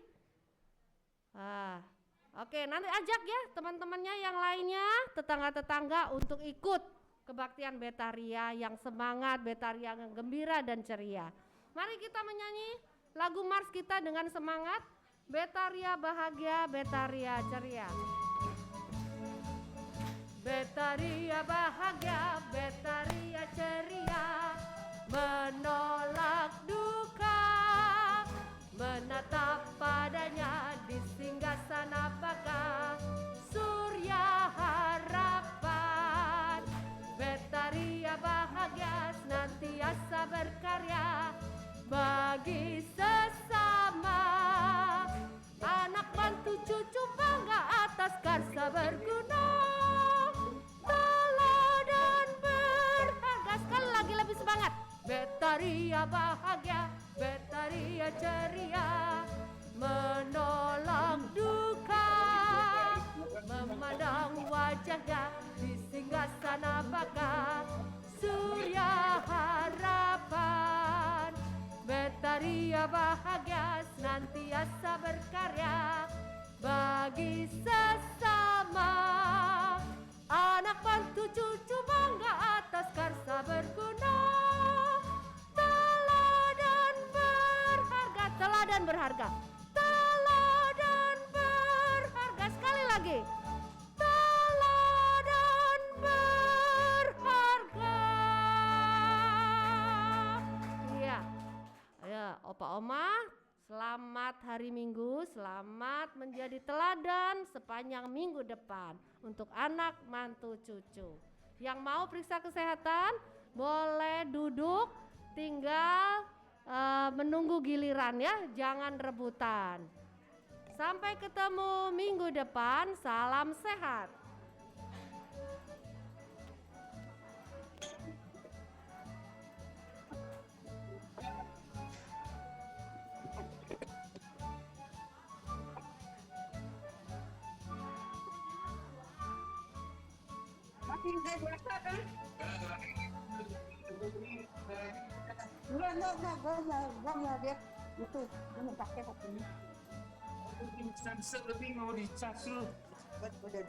G: Oke, nanti ajak ya teman-temannya yang lainnya, tetangga-tetangga untuk ikut kebaktian Betaria yang semangat, Betaria yang gembira dan ceria. Mari kita menyanyi lagu mars kita dengan semangat. Betaria bahagia, Betaria ceria. Betaria bahagia, Betaria ceria, menolak duka, menatap padanya di singgasana baka, surya harapan. Betaria bahagia, senantiasa berkarya bagi sesama, anak bantu cucu bangga atas karsa berguna, teladan berharga. Sekali lagi lebih semangat. Betaria bahagia, Betaria ceria, menolak duka, memandang wajahnya di singgasana baka, surya harapan. Betaria bahagia, senantiasa berkarya bagi sesama, anak bantu cucu bangga atas karsa berguna, teladan berharga, teladan berharga, teladan berharga. Sekali lagi, teladan berharga. Iya, ya opa oma, selamat hari Minggu, selamat menjadi teladan sepanjang minggu depan untuk anak, mantu, cucu. Yang mau periksa kesehatan boleh duduk tinggal menunggu giliran ya, jangan rebutan. Sampai ketemu minggu depan, salam sehat.
H: Masih kayak biasa kan? Enggak, gua mau lihat itu, gua mau pakai ini.
C: Lebih mau dicas lu.
H: Udah.